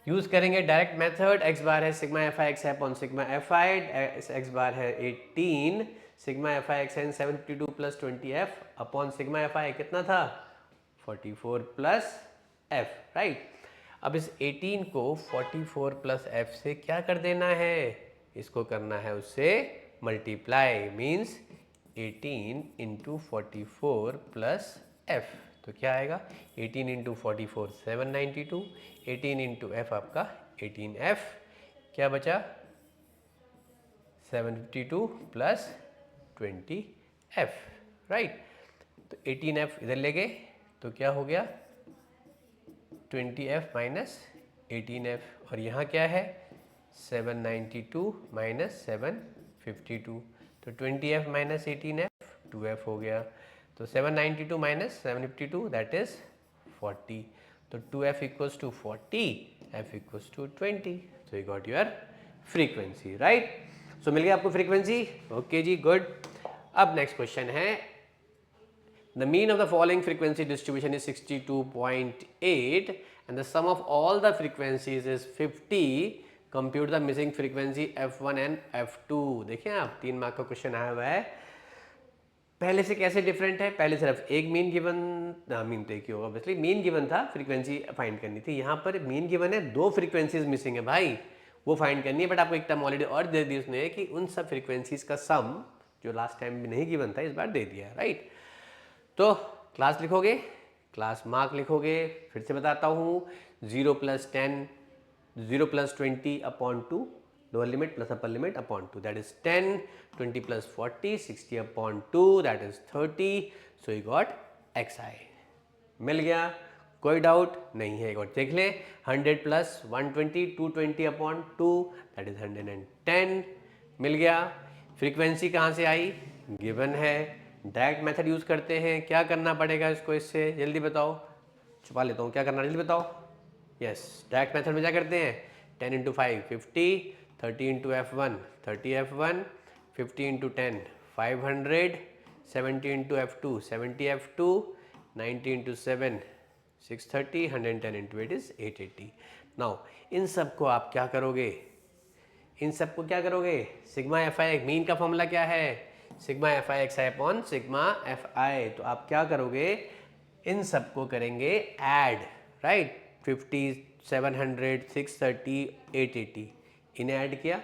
यूज करेंगे डायरेक्ट मेथड, x बार है सिग्मा एफ आई एक्स है upon sigma F I, x बार है 18, सिग्मा एफ आई एक्स है 72 plus 20f upon sigma F I कितना था 44 प्लस f, राइट। अब इस 18 को 44 प्लस f से क्या कर देना है, इसको करना है उससे multiply, means 18 into 44 plus f। तो क्या आएगा, 18 इंटू 44 792, 18 इंटू एफ आपका 18f, क्या बचा 752 प्लस 20f, राइट। तो 18f इधर ले गए तो क्या हो गया 20f माइनस 18f, और यहाँ क्या है 792 माइनस 752, तो 20f माइनस 18f 2f हो गया। तो 792 माइनस 752 दैट इज 40, तो 2f equals to 40, f equals to 20, so you got your frequency, right. So मिल गया आपको फ्रीक्वेंसी, ओके जी, गुड। अब नेक्स्ट क्वेश्चन है, the mean of the following frequency distribution is 62.8 and the sum of all the frequencies is 50, compute the missing frequency f1 and f2। देखिए आप 3 mark का question आया हुआ है, पहले से कैसे डिफरेंट है, पहले सिर्फ एक मीन गिवन, मीन तो एक ही होगा ऑब्वियसली, मीन गिवन था, फ्रीक्वेंसी फाइंड करनी थी। यहाँ पर मीन गिवन है, 2 फ्रीक्वेंसीज मिसिंग है भाई, वो फाइंड करनी है। बट आपको एक टर्म ऑलरेडी और दे दी उसने कि उन सब फ्रीक्वेंसीज का सम जो लास्ट टाइम भी नहीं गिवन था इस बार दे दिया, राइट। तो क्लास लिखोगे, क्लास मार्क लिखोगे, फिर से बताता हूँ 0 + 10 0 + 20 upon 2 lower limit plus upper limit upon 2 that is 10 20 + 40 60 upon 2 that is 30 so you got xi। मिल गया, कोई डाउट नहीं है। एक और देख ले 100 + 120 220 अपॉन 2 दैट इज 110 मिल गया। फ्रीक्वेंसी कहाँ से आई, गिवन है। डायरेक्ट मेथड यूज करते हैं, क्या करना पड़ेगा इसको, इससे जल्दी बताओ, छुपा लेता हूँ, क्या करना जल्दी बताओ। यस, डायरेक्ट मेथड में क्या करते हैं 10 × 5 50 30 × f1 30 f1 50 × 10 500 70 × f2 70 f2 90 × 7 630 110 × 8 is 880। Now in सब को आप क्या करोगे, इन सब को क्या करोगे, सिग्मा एफ आई, मीन का फॉर्मूला क्या है sigma F I X I upon sigma F I. तो आप क्या करोगे, इन सब को करेंगे ऐड, राइट 50 700 630 880 इन्हें ऐड किया,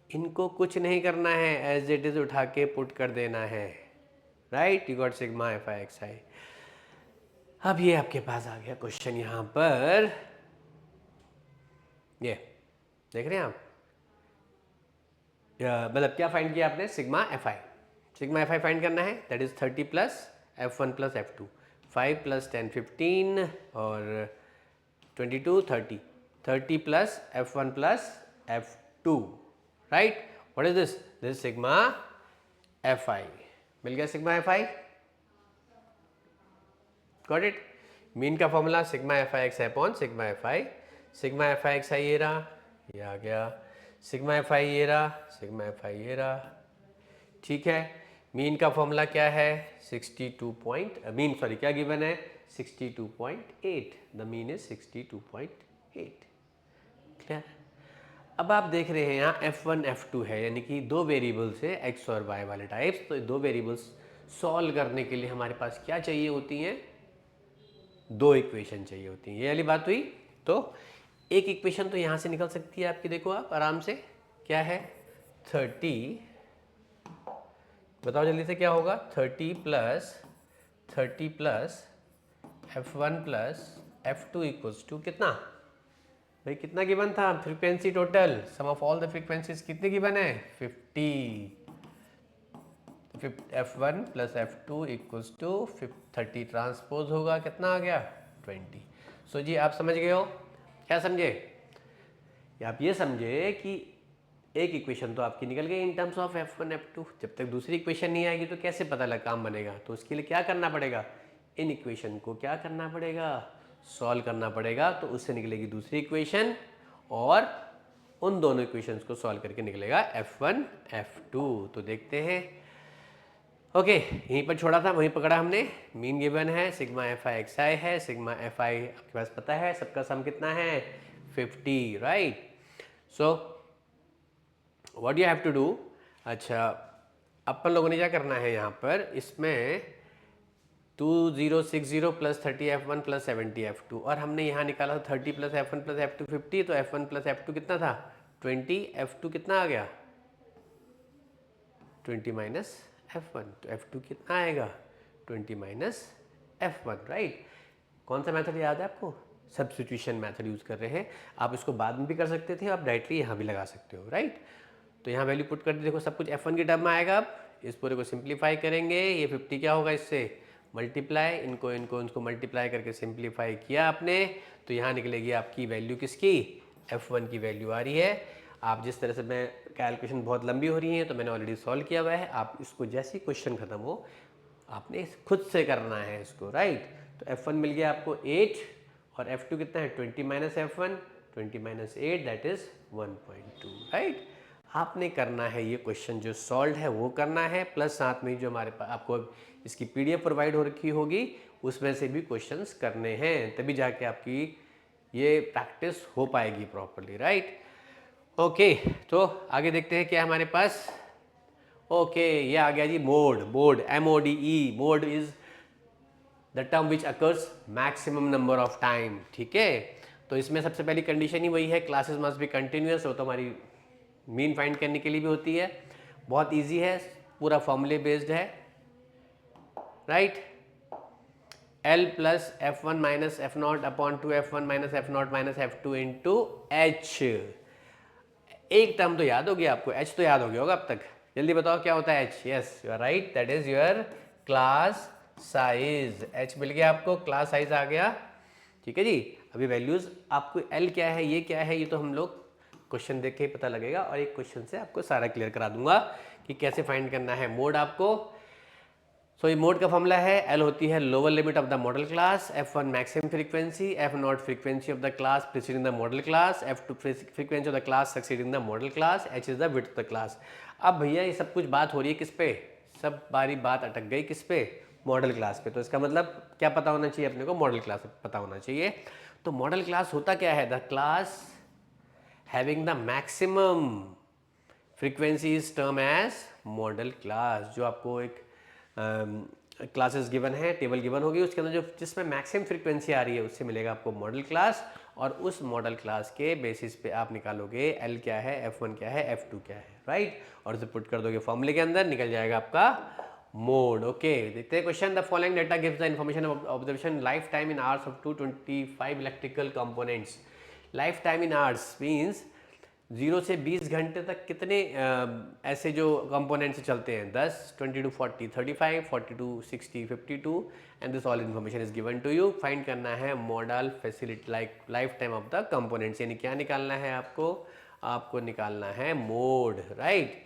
इनको कुछ नहीं करना है, एज इट इज उठा के पुट कर देना है, right you got sigma F I X I. अब ये आपके पास आ गया क्वेश्चन, यहां पर ये देख रहे हैं आप, मतलब क्या फाइंड किया आपने, sigma F I, sigma F I find करना है दैट इज 30 + f1 + f2 5 + 10 15 और 22 30 30 + f1 + f2 right. What is this sigma F I, मिल गया sigma F I, got it. Mean का formula sigma F I X upon sigma F I, sigma F I X I ये रहा, ये आ गया, sigma F i ये रहा, सिग्मा एफ आई ये रहा, ठीक है। मीन का फॉर्मूला क्या है 62 मीन सॉरी क्या गिवन है 62.8, द मीन इज 62.8, क्लियर। अब आप देख रहे हैं यहाँ f1 f2 है, यानी कि दो वेरिएबल्स है x और y वाले टाइप्स। तो दो वेरिएबल्स सॉल्व करने के लिए हमारे पास क्या चाहिए होती हैं, दो इक्वेशन चाहिए होती हैं, ये वाली बात हुई। तो एक इक्वेशन तो यहाँ से निकल सकती है आपकी, देखो आप आराम से, क्या है 30, बताओ जल्दी से क्या होगा 30 + f1 + f2 इक्वल्स टू कितना, भाई कितना गिवन था, frequency total sum of all the frequencies कितने गिवन है 50, f1 + f2 equals to 30 transpose होगा कितना आ गया 20। सो जी आप समझ गए हो, क्या समझे, आप ये समझे कि एक इक्वेशन तो आपकी निकल गई in terms of f1 f2, जब तक दूसरी इक्वेशन नहीं आएगी तो कैसे पता लग काम बनेगा। तो उसके लिए क्या करना पड़ेगा, इन इक्वेशन को क्या करना पड़ेगा, सॉल्व करना पड़ेगा, तो उससे निकलेगी दूसरी इक्वेशन, और उन दोनों इक्वेशंस को सॉल्व करके निकलेगा f1 f2। तो देखते हैं, ओके यहीं पर छोड़ा था वहीं पकड़ा हमने, मीन गिवन है सिग्मा एफ आई एक्स आई है, सिग्मा एफ आई आपके पास पता है, सबका सम कितना है 50, right. So what you have to do, अच्छा अपन लोगों ने क्या करना है यहाँ पर, इसमें 2060 + 30 f1 + 70 f2, और हमने यहाँ निकाला था 30 + f1 + f2 50, तो f1 + f2 कितना था 20, f2 कितना आ गया 20 - f1, तो f2 कितना आएगा 20 - f1, राइट। कौन सा मेथड याद है आपको, सब्स्टिट्यूशन मेथड यूज कर रहे हैं। आप इसको बाद में भी कर सकते थे, आप डायरेक्टली यहाँ भी लगा सकते हो, राइट। तो यहाँ वैल्यू पुट कर दी, देखो सब कुछ f1 की टर्म में आएगा। अब इस पूरे को सिंप्लीफाई करेंगे, ये 50 क्या होगा इससे मल्टीप्लाई, इनको मल्टीप्लाई करके सिंप्लीफाई किया आपने, तो यहाँ निकलेगी आपकी वैल्यू किसकी, f1 की वैल्यू आ रही है। आप जिस तरह से, मैं कैलकुलेशन बहुत लंबी हो रही है तो मैंने ऑलरेडी सॉल्व किया हुआ है, आप इसको जैसे ही क्वेश्चन खत्म हो आपने खुद से करना है इसको, राइट। तो f1 मिल गया आपको 8, और f2 कितना है 20 - f1 20 - 8 दैट इज 1.2, राइट। आपने करना है ये क्वेश्चन जो सॉल्व है वो करना है, प्लस साथ में जो हमारे पास आपको इसकी पीडीएफ प्रोवाइड हो रखी होगी उसमें से भी क्वेश्चंस करने हैं, तभी जाके आपकी ये प्रैक्टिस हो पाएगी प्रॉपरली, राइट। ओके तो आगे देखते हैं क्या हमारे पास। ओके ये आ गया जी mode, MODE, mode is the term which occurs maximum number of time, ठीक है। तो इसमें सबसे पहली कंडीशन ही वही है, क्लासेस मस्ट बी कंटिन्यूअस, वो तो हमारी मीन फाइंड करने के लिए भी होती है, बहुत इजी है, पूरा फॉर्मूले बेस्ड है, right. L plus F1 minus F not upon two F1 minus F not minus F2 into H. एक टर्म तो याद हो गया आपको, H तो याद हो गया होगा अब तक। जल्दी बताओ क्या होता है H? Yes you are right, that is your class size. H मिल गया आपको, क्लास साइज आ गया। ठीक है जी। अभी वैल्यूज आपको L क्या है, ये क्या है, ये तो हम लोग क्वेश्चन देख के ही पता लगेगा, और एक क्वेश्चन से आपको सारा क्लियर करा दूंगा कि कैसे फाइंड करना है मोड आपको। सो ये मोड का फॉर्मूला है, L होती है lower limit of the model class, F1 maximum frequency, F not frequency of the class preceding the model class, F2 frequency of the class succeeding the model class, H is the width of the class. अब भैया ये सब कुछ बात हो रही है किस पे, सब बारी बात अटक गई किस पे, मॉडल क्लास पे। तो इसका मतलब क्या पता होना चाहिए अपने को, मॉडल क्लास पता होना चाहिए। तो मॉडल क्लास होता क्या है, the class having the maximum frequency is term as modal class. जो आपको एक क्लासेस गिवन है, टेबल गिवन होगी, उसके अंदर जो जिसमें मैक्सिमम फ्रीक्वेंसी आ रही है उससे मिलेगा आपको मॉडल क्लास, और उस मॉडल क्लास के बेसिस पे आप निकालोगे L क्या है, F1 क्या है, F2 क्या है, राइट। और उसे पुट कर दोगे फॉर्मूले के अंदर, निकल जाएगा आपका मोड। ओके, देखते हैं question. The following data gives the information of observation life time in hours of 225 electrical components. Life time in hours means 0 से 20 घंटे तक कितने ऐसे जो कंपोनेंट्स चलते हैं, 10, 20 to 40, 35, 40 to 60, 52, and this all information is given to you. Find करना है modal facility life time of the components, यानी क्या निकालना है आपको, आपको निकालना है मोड, राइट।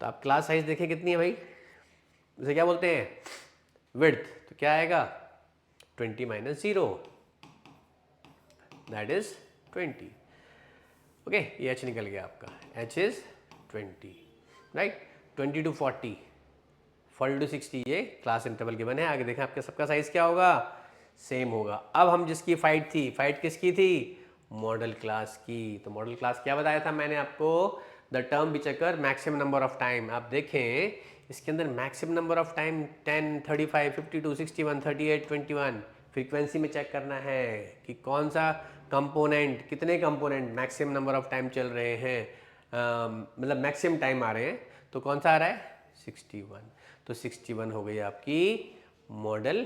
तो आप क्लास साइज देखिए कितनी है भाई, इसे क्या बोलते हैं, विड्थ। तो क्या आएगा 20 माइनस 0, दैट इज 20। ओके, ये H निकल गया आपका, H is 20, right. 20 to 40, 40 to 60 ये क्लास इंटरवल गिवन है। आगे देखें आपके सबका साइज क्या होगा, सेम होगा। अब हम जिसकी फाइट थी, फाइट किसकी थी, मॉडल क्लास की। तो मॉडल क्लास क्या बताया था मैंने आपको, the term which occur maximum number of time. आप देखें इसके अंदर maximum number of time 10, 35, 52, 61, 38, 21। Frequency में चेक करना है कि कौन सा कंपोनेंट, कितने component maximum number of time चल रहे हैं, मतलब मैक्सिमम टाइम आ रहे हैं। तो कौन सा आ रहा है 61, तो 61 हो गई आपकी मॉडल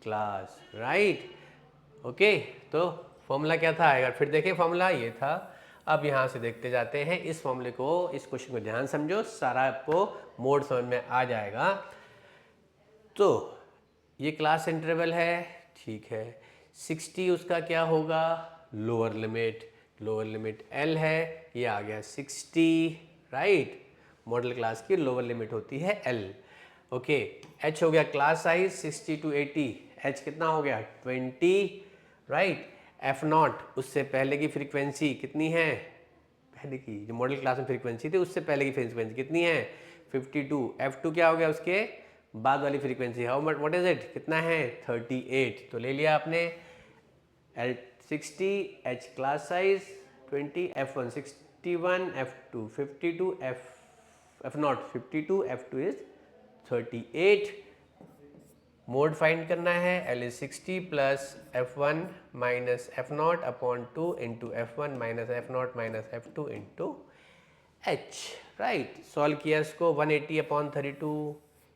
क्लास, राइट। ओके, तो फॉर्मूला क्या था, अगर फिर देखें फॉर्मूला ये था। अब यहाँ से देखते जाते हैं इस फॉर्मूले को, इस क्वेश्चन को ध्यान समझो, सारा आपको मोड समझ में आ जाएगा। तो ये क्लास इंटरवल है, ठीक है। 60 उसका क्या होगा, lower limit, lower limit L है, ये आ गया 60, राइट। मॉडल क्लास की लोअर लिमिट होती है L। ओके, H हो गया क्लास साइज 60 to 80, H कितना हो गया 20, राइट। F नॉट उससे पहले की फ्रीक्वेंसी कितनी है, पहले की जो मॉडल क्लास में फ्रीक्वेंसी थी उससे पहले की फ्रीक्वेंसी कितनी है 52। F2 क्या हो गया उसके बाद वाली frequency, how much what is it, कितना है 38। तो ले लिया आपने L 60, H class size 20, F1 61, F2 52, F not 52, F2 is 38। Mode find करना है, L is 60 plus F1 minus F not upon 2 into F1 minus F not minus F2 into H, right. Solve किया इसको 180 upon 32।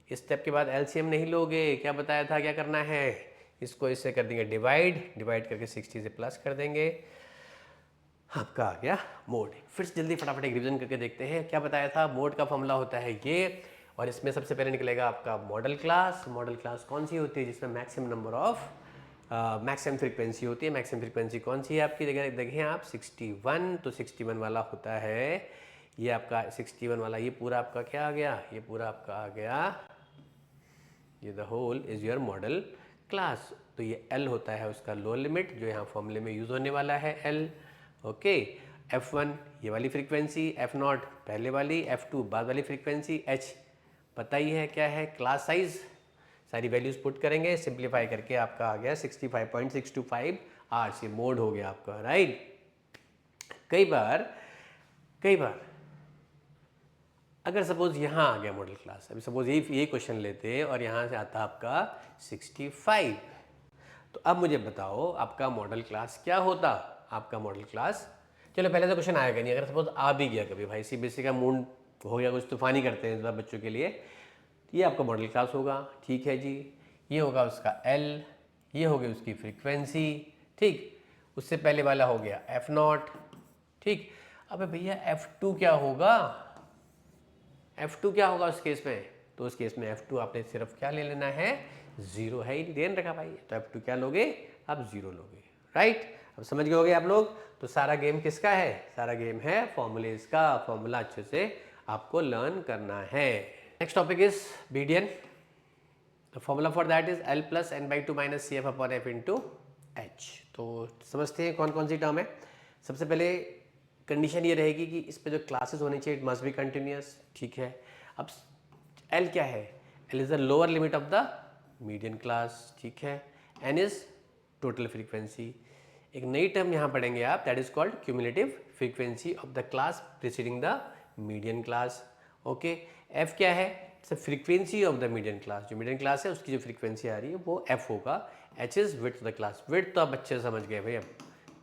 Step के बाद LCM नहीं लोगे, क्या बताया था क्या करना है, इसको इससे कर देंगे डिवाइड, डिवाइड करके 60 से प्लस कर देंगे, आपका आ गया मोड। फिर जल्दी फटाफट एक रिवीजन करके देखते हैं क्या बताया था। मोड का फॉर्मूला होता है ये, और इसमें सबसे पहले निकलेगा आपका मॉडल क्लास। मॉडल क्लास कौन सी होती है, जिसमें maximum number of maximum frequency होती है। मैक्सिमम फ्रीक्वेंसी कौन सी है आपकी, देखें आप 61, तो 61 वाला होता है ये आपका 61 वाला, ये पूरा आपका क्या आ गया, ये पूरा आपका आ गया, ये the whole is your modal class. तो ये L होता है उसका लोअर लिमिट, जो यहाँ फॉर्मूले में यूज होने वाला है L। ओके, F1 ये वाली फ्रीक्वेंसी, F नॉट पहले वाली, F2 बाद वाली फ्रीक्वेंसी, H पता ही है क्या है क्लास साइज। सारी वैल्यूज पुट करेंगे, सिंप्लीफाई करके आपका आ गया 65.625 आवर्स, ये मोड हो गया आपका, राइट। कई बार अगर सपोज यहाँ आ गया मॉडल क्लास, अभी सपोज ये क्वेश्चन लेते और यहाँ से आता आपका 65, तो अब मुझे बताओ आपका मॉडल क्लास क्या होता, आपका मॉडल क्लास, चलो पहले तो क्वेश्चन आएगा नहीं, अगर सपोज आ भी गया कभी, भाई CBSE का मूड हो गया, कुछ तूफानी करते हैं सब बच्चों के लिए, ये आपका मॉडल क्लास होगा, ठीक है जी। ये होगा उसका L, ये हो गई उसकी फ्रीक्वेंसी, ठीक। उससे पहले वाला हो गया एफ नॉट, ठीक। अबे भैया F2 क्या होगा, F2 क्या होगा उस केस में, तो उस केस में F2 आपने सिर्फ क्या ले लेना है, 0 है ही नहीं, देन रखा भाई, तो F2 क्या लोगे, आप 0 लोगे, राइट। अब समझ गए होगे आप लोग। तो सारा गेम किसका है, सारा गेम है फॉर्मूलेज का, फॉर्मूला अच्छे से आपको लर्न करना है। Next topic is median. The formula for that is L plus n by 2 minus CF upon F into H। तो समझते हैं कौन कौन सी टर्म है। सबसे पहले कंडीशन ये रहेगी कि इस पे जो क्लासेस होनी चाहिए इट मस्ट बी कंटिन्यूस, ठीक है। अब L क्या है, L is the lower limit of the median class, ठीक है। N is total frequency. एक नई टर्म यहाँ पढ़ेंगे आप, that is called cumulative frequency of the class preceding the median class, okay. F क्या है, frequency of the median class, जो मीडियन क्लास है उसकी जो फ्रीक्वेंसी आ रही है वो F होगा। H is width of the class, width तो आप अच्छे से समझ गए भैया,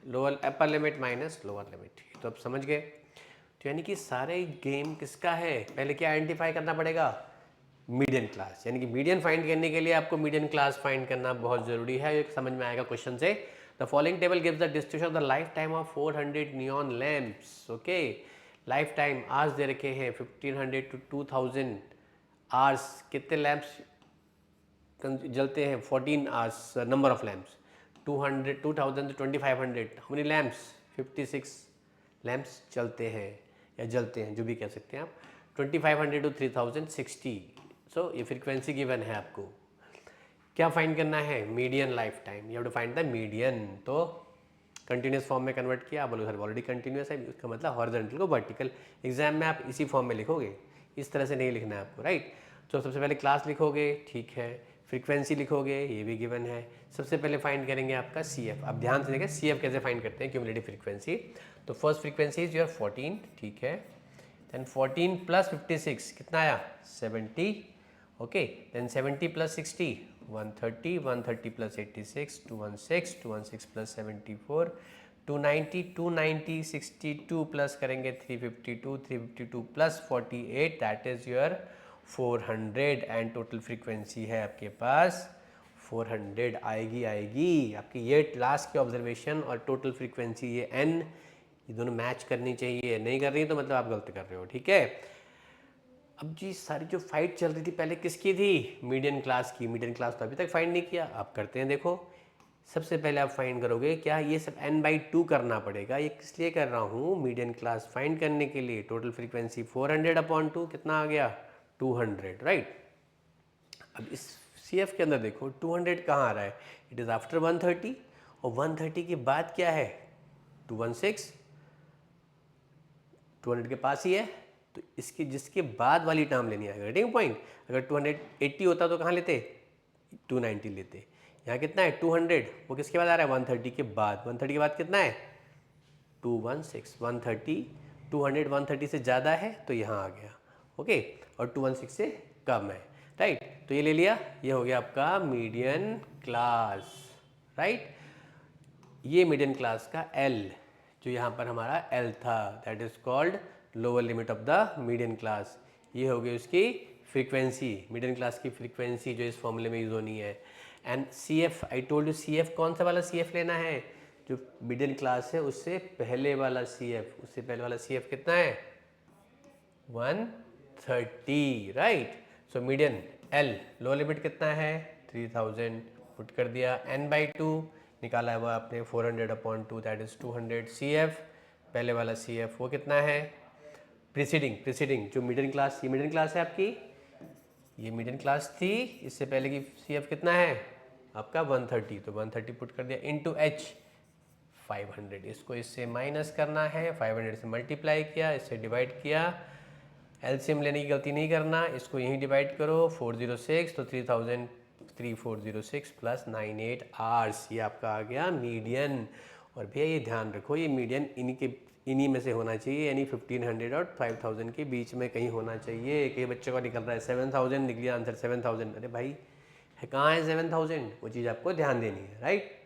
lower upper limit minus lower limit, तो आप समझ गए। तो यानी कि सारे गेम किसका है, पहले क्या आइडेंटिफाई करना पड़ेगा, मीडियन क्लास। यानी कि मीडियन फाइंड करने के लिए आपको मीडियन क्लास फाइंड करना बहुत जरूरी है, ये समझ में आएगा क्वेश्चन से। The following table gives the distribution of the life time of 400 neon lamps, okay. Life time hours दे रखे हैं 1500 टू 2000 आवर्स, कितने लैंप्स जलते हैं, 14 hours number of lamps, 200 2000 to 2500, how many lamps, 56 lamps चलते हैं या जलते हैं, जो भी कह सकते हैं आप, 2500 टू 3060। सो ये फ्रीक्वेंसी गिवन है आपको। क्या फाइंड करना है, median lifetime, you have to find the median. तो कंटिन्यूस फॉर्म में कन्वर्ट किया, आप बोलो सर ऑलरेडी कंटिन्यूस है, उसका मतलब हॉरिजॉन्टल को वर्टिकल। एग्जाम में आप इसी फॉर्म में लिखोगे, इस तरह से नहीं लिखना है आपको, राइट। तो सबसे पहले क्लास लिखोगे, ठीक है, फ्रीक्वेंसी लिखोगे, ये भी गिवन है। सबसे पहले फाइंड करेंगे आपका CF। अब ध्यान से देखें CF कैसे फाइंड करते हैं, क्यूमुलेटिव फ्रीक्वेंसी। तो फर्स्ट फ्रीक्वेंसी इज योर 14, ठीक है। देन 14 प्लस 56 कितना आया, 70, okay. Then 70 plus 60 130, 130 plus 86 216, 216 plus 74 290, 290 62 plus करेंगे 352, 352 plus 48 that is your 400। And total frequency है आपके पास 400 आएगी आपकी। ये लास्ट की ऑब्जर्वेशन और टोटल फ्रीक्वेंसी ये n, ये दोनों मैच करनी चाहिए, नहीं कर रही तो मतलब आप गलत कर रहे हो, ठीक है। अब जी सारी जो फाइट चल रही थी पहले किसकी थी, मीडियन क्लास की। मीडियन क्लास तो अभी तक फाइंड नहीं किया, आप करते हैं। देखो सबसे पहले आप फाइंड करोगे क्या, ये सब n/2 करना पड़ेगा। ये किस लिए कर रहा हूँ, मीडियन क्लास फाइंड करने के लिए। टोटल फ्रीक्वेंसी 400/2 कितना आ गया, 200, राइट। अब इस CF के अंदर देखो 200 कहाँ आ रहा है, इट इज़ आफ्टर 130, और 130 के बाद क्या है 216, 200 के पास ही है, तो इसके जिसके बाद वाली टर्म लेनी है, गेटिंग पॉइंट। अगर 280 होता तो कहाँ लेते, 290 लेते। यहाँ कितना है 200, वो किसके बाद आ रहा है 130 के बाद, 130 के बाद कितना है 216, 130 200 130 से ज़्यादा है तो यहाँ आ गया, ओके, और 216 से कम है, राइट। तो ये ले लिया, ये हो गया आपका मीडियन क्लास, राइट। ये मीडियन क्लास का L, जो यहाँ पर हमारा L था, that is called lower limit of the median class. ये हो गई उसकी फ्रीक्वेंसी, मीडियन क्लास की फ्रीक्वेंसी जो इस फॉर्मूले में यूज होनी है। And CF, I told you CF कौन सा वाला CF लेना है, जो मीडियन क्लास है उससे पहले वाला CF, उससे पहले वाला CF कितना है 130, राइट। सो मीडियन L, लो लिमिट कितना है 3000, पुट कर दिया, n/2 निकाला हुआ आपने 400/2 दैट इज 200। CF पहले वाला CF वो कितना है, प्रीसीडिंग जो मिडिल क्लास, ये मिडिल क्लास है आपकी, ये मिडिल क्लास थी, इससे पहले की CF कितना है आपका 130, तो 130 पुट कर दिया इनटू H 500। इसको इससे माइनस करना है, 500 से मल्टीप्लाई किया, इससे डिवाइड किया, एलसीएम लेने की गलती नहीं करना, इसको यहीं डिवाइड करो 406, तो 3406 प्लस 98 आवर्स, ये आपका आ गया मीडियन। और भैया ये ध्यान रखो ये मीडियन इन्हीं में से होना चाहिए, यानी 1500 और 5000 के बीच में कहीं होना चाहिए। कई बच्चों का निकल रहा है 7000, निकलिए आंसर 7000, अरे भाई है कहाँ है 7000, वो चीज़ आपको ध्यान देनी है, राइट।